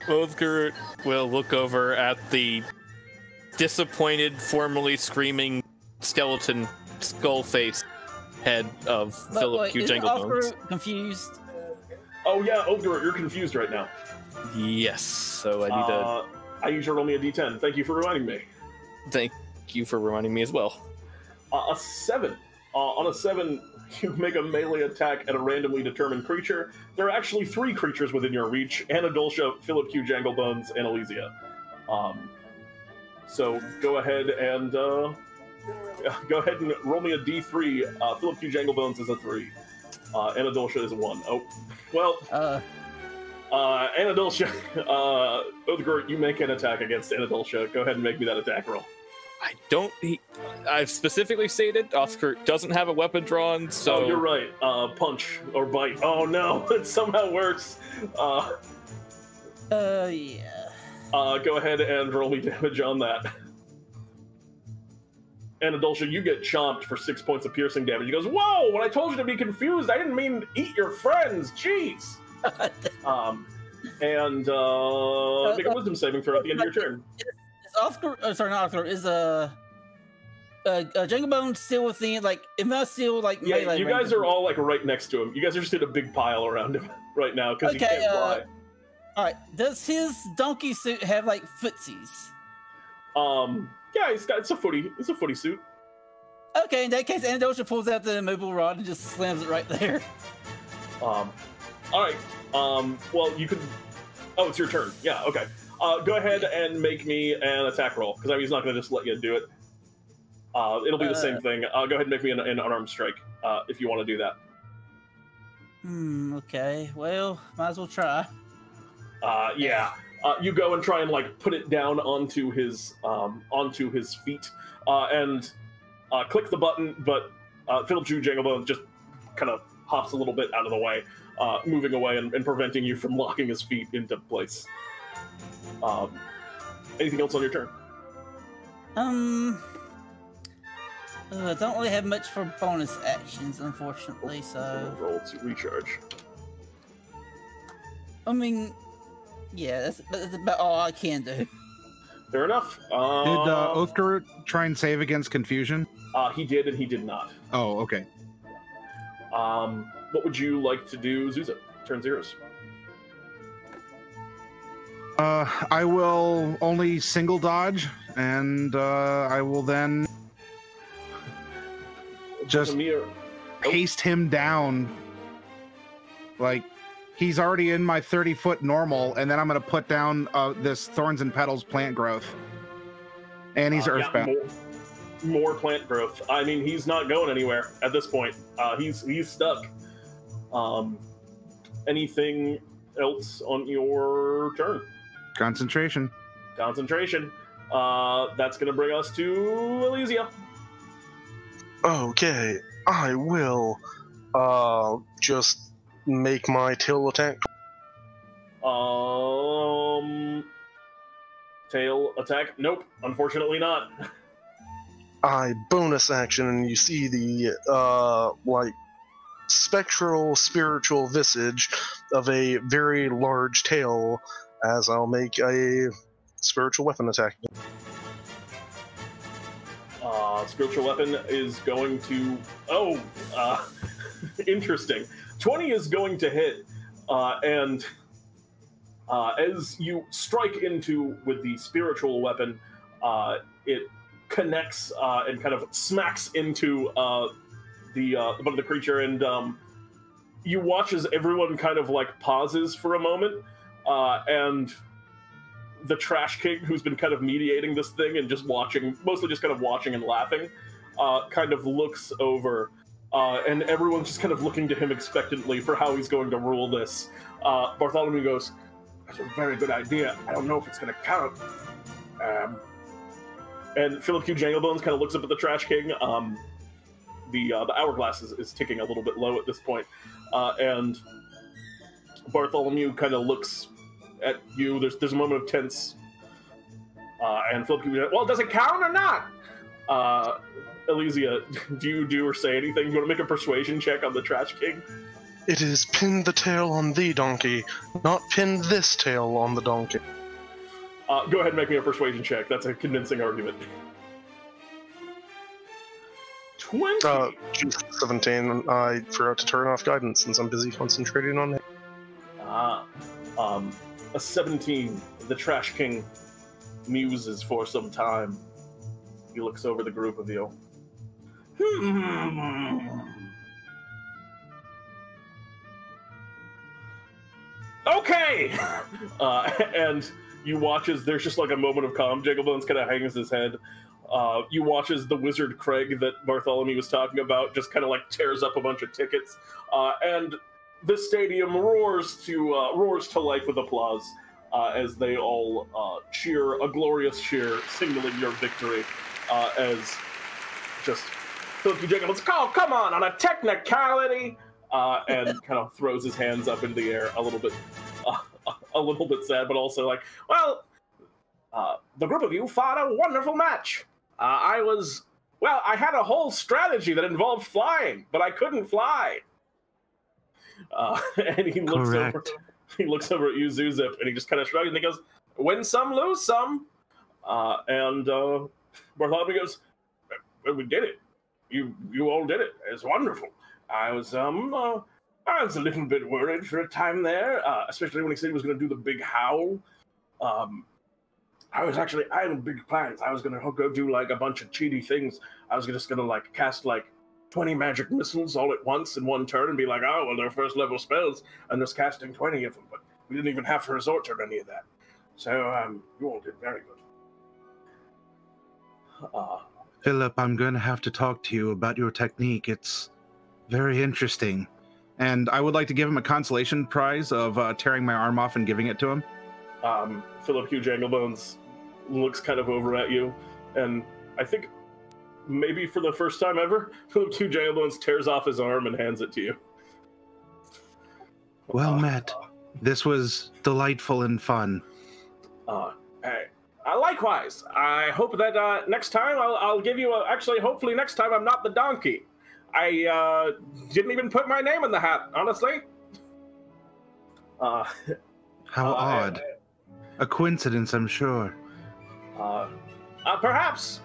Othgarurt will look over at the disappointed, formerly screaming skeleton skull face head of Philip Q. Janglebones. Confused. Oh yeah, Othgarurt, you're confused right now. Yes, so I need to... I need you to roll me a d10. Thank you for reminding me. Thank you for reminding me as well. A 7. On a 7, you make a melee attack at a randomly determined creature. There are actually 3 creatures within your reach: Anadoltia, Philip Q. Janglebones, and Elysia. So go ahead and roll me a d3. Philip Q. Janglebones is a 3. Anadoltia is a 1. Oh, well. Anadoltia, Othgarurt, you make an attack against Anadoltia. Go ahead and make me that attack roll. I've specifically stated Othgarurt doesn't have a weapon drawn, so... Oh, you're right. Punch or bite. Oh no, it's somehow worse. Yeah. Go ahead and roll me damage on that. Anadoltia, you get chomped for 6 points of piercing damage. He goes, "Whoa, when I told you to be confused, I didn't mean eat your friends, jeez." Make a wisdom saving throw at the end of your turn. Is Othgarurt, sorry, not Othgarurt, is Janglebone still within, like, am I still, like, yeah, melee you guys are all, like, right next to him. You guys are just in a big pile around him right now, because he can't fly. Alright, does his donkey suit have, like, footsies? Yeah, it's a footy suit. Okay, in that case, Anadoltia pulls out the mobile rod and just slams it right there. Alright, well, you could... Oh, it's your turn. Yeah, okay. Go ahead and make me an attack roll, because I mean, he's not going to just let you do it. It'll be the same thing. Go ahead and make me an unarmed strike, if you want to do that. Okay. Well, might as well try. Yeah. You go and try and, like, put it down onto his feet, and click the button, but Philip Q. Janglebone just kind of hops a little bit out of the way, moving away and preventing you from locking his feet into place. Anything else on your turn? I don't really have much for bonus actions, unfortunately, so... Roll to recharge. I mean, yeah, that's about all I can do. Fair enough. Did Othgarurt try and save against confusion? He did, and he did not. Oh, okay. What would you like to do, Zewxip? Turn zeros. I will only single dodge, and I will then just paste him down. Like, he's already in my 30-foot normal, and then I'm going to put down this Thorns and Petals plant growth. And he's earthbound. Yeah, more plant growth. I mean, he's not going anywhere at this point. He's stuck. Anything else on your turn? Concentration. Concentration. That's going to bring us to Elysia. Okay, I will just make my tail attack. Tail attack? Nope, unfortunately not. I bonus action, and you see the like spectral spiritual visage of a very large tail, as I'll make a spiritual weapon attack. Spiritual weapon is going to... Oh, interesting. 20 is going to hit, and as you strike into with the spiritual weapon, it connects and kind of smacks into the butt of the creature, and you watch as everyone kind of like pauses for a moment, and the Trash King, who's been kind of mediating this thing and just watching, mostly just kind of watching and laughing, kind of looks over, and everyone's just kind of looking to him expectantly for how he's going to rule this. Bartholomew goes, "That's a very good idea. I don't know if it's going to count." And Philip Q. Janglebones kind of looks up at the Trash King. The hourglass is ticking a little bit low at this point, and Bartholomew kind of looks at you. There's a moment of tense, and Philip Q. Well, does it count or not? Elysia, do you do or say anything? You want to make a persuasion check on the Trash King? It is pin the tail on the donkey, not pin this tail on the donkey. Go ahead and make me a persuasion check. That's a convincing argument. 20! 17. I forgot to turn off guidance since I'm busy concentrating on it. A 17. The Trash King muses for some time. He looks over the group of you. Okay! And you watch as there's just like a moment of calm. Janglebones kind of hangs his head. You watch as the wizard Craig that Bartholomew was talking about just kind of like tears up a bunch of tickets. And the stadium roars to life with applause as they all cheer a glorious cheer, signaling your victory. As just Philip Janglebones, "Oh, come on a technicality!" And kind of throws his hands up in the air a little bit sad, but also like, well, the group of you fought a wonderful match. I had a whole strategy that involved flying, but I couldn't fly. And he looks over at you, Zewxip, and he just kind of shrugs and he goes, "Win some, lose some." And Bartholomew goes, "Well, we did it. You all did it. It's wonderful. I was a little bit worried for a time there, especially when he said he was going to do the big howl. I had big plans. I was going to go do like a bunch of cheaty things. I was just going to like cast like 20 magic missiles all at once in one turn and be like, oh, well, they're first level spells, and just casting 20 of them, but we didn't even have to resort to any of that. So, you all did very good." Philip, I'm going to have to talk to you about your technique. It's very interesting. And I would like to give him a consolation prize of tearing my arm off and giving it to him. Philip Q. Janglebones looks kind of over at you, and I think maybe for the first time ever, Philip Q. Janglebones tears off his arm and hands it to you. Well met. This was delightful and fun. Hey, likewise. I hope that next time I'll give you actually, hopefully next time I'm not the donkey. I didn't even put my name in the hat, honestly. How odd. A coincidence, I'm sure. Perhaps.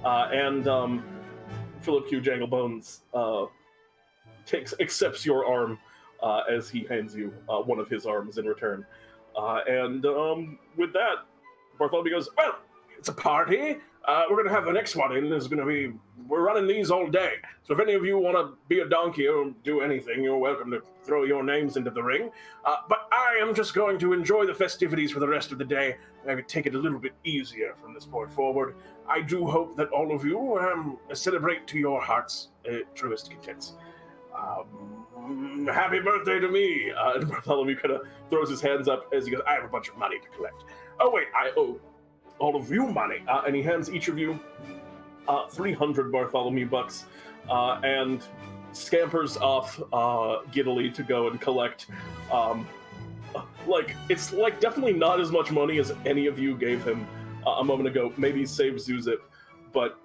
And Philip Q. Janglebones accepts your arm as he hands you one of his arms in return. And with that, Bartholomew goes, "Well, it's a party. We're going to have the next one in. We're running these all day. So if any of you want to be a donkey or do anything, you're welcome to throw your names into the ring. But I am just going to enjoy the festivities for the rest of the day. Maybe take it a little bit easier from this point forward. I do hope that all of you celebrate to your heart's truest contents. Happy birthday to me." And Bartholomew kind of throws his hands up as he goes, "I have a bunch of money to collect. Oh, wait, I owe all of you money." And he hands each of you 300 Bartholomew bucks and scampers off giddily to go and collect. It's definitely not as much money as any of you gave him a moment ago. Maybe save Zewxip, but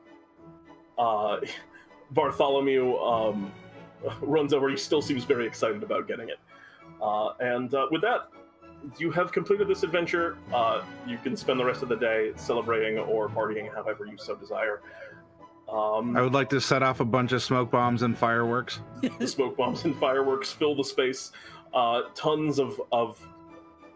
Bartholomew runs over. He still seems very excited about getting it. And with that, you have completed this adventure. You can spend the rest of the day celebrating or partying however you so desire. I would like to set off a bunch of smoke bombs and fireworks. The smoke bombs and fireworks fill the space. Tons of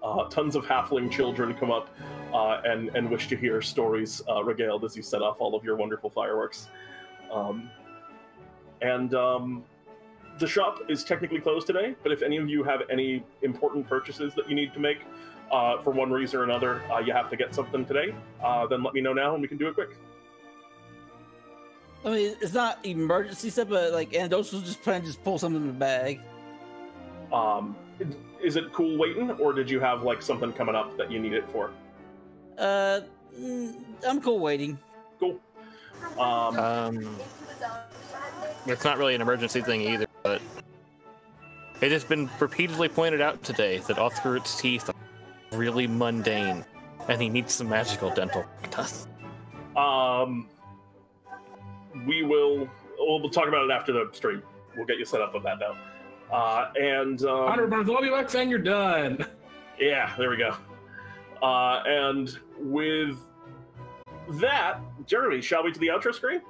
halfling children come up and wish to hear stories regaled as you set off all of your wonderful fireworks. The shop is technically closed today, but if any of you have any important purchases that you need to make for one reason or another, you have to get something today, then let me know now and we can do it quick. I mean, it's not emergency stuff, but like Anadoltia was just trying to just pull something in the bag. Is it cool waiting, or did you have like something coming up that you need it for? I'm cool waiting. Cool. It's not really an emergency thing either, but it has been repeatedly pointed out today that Othgarurt's teeth are really mundane, and he needs some magical dental dust. We'll talk about it after the stream. We'll get you set up with that now. 100 Bartholomew bucks and you're done. Yeah, there we go. And with that, Jeremy, shall we to the outro screen?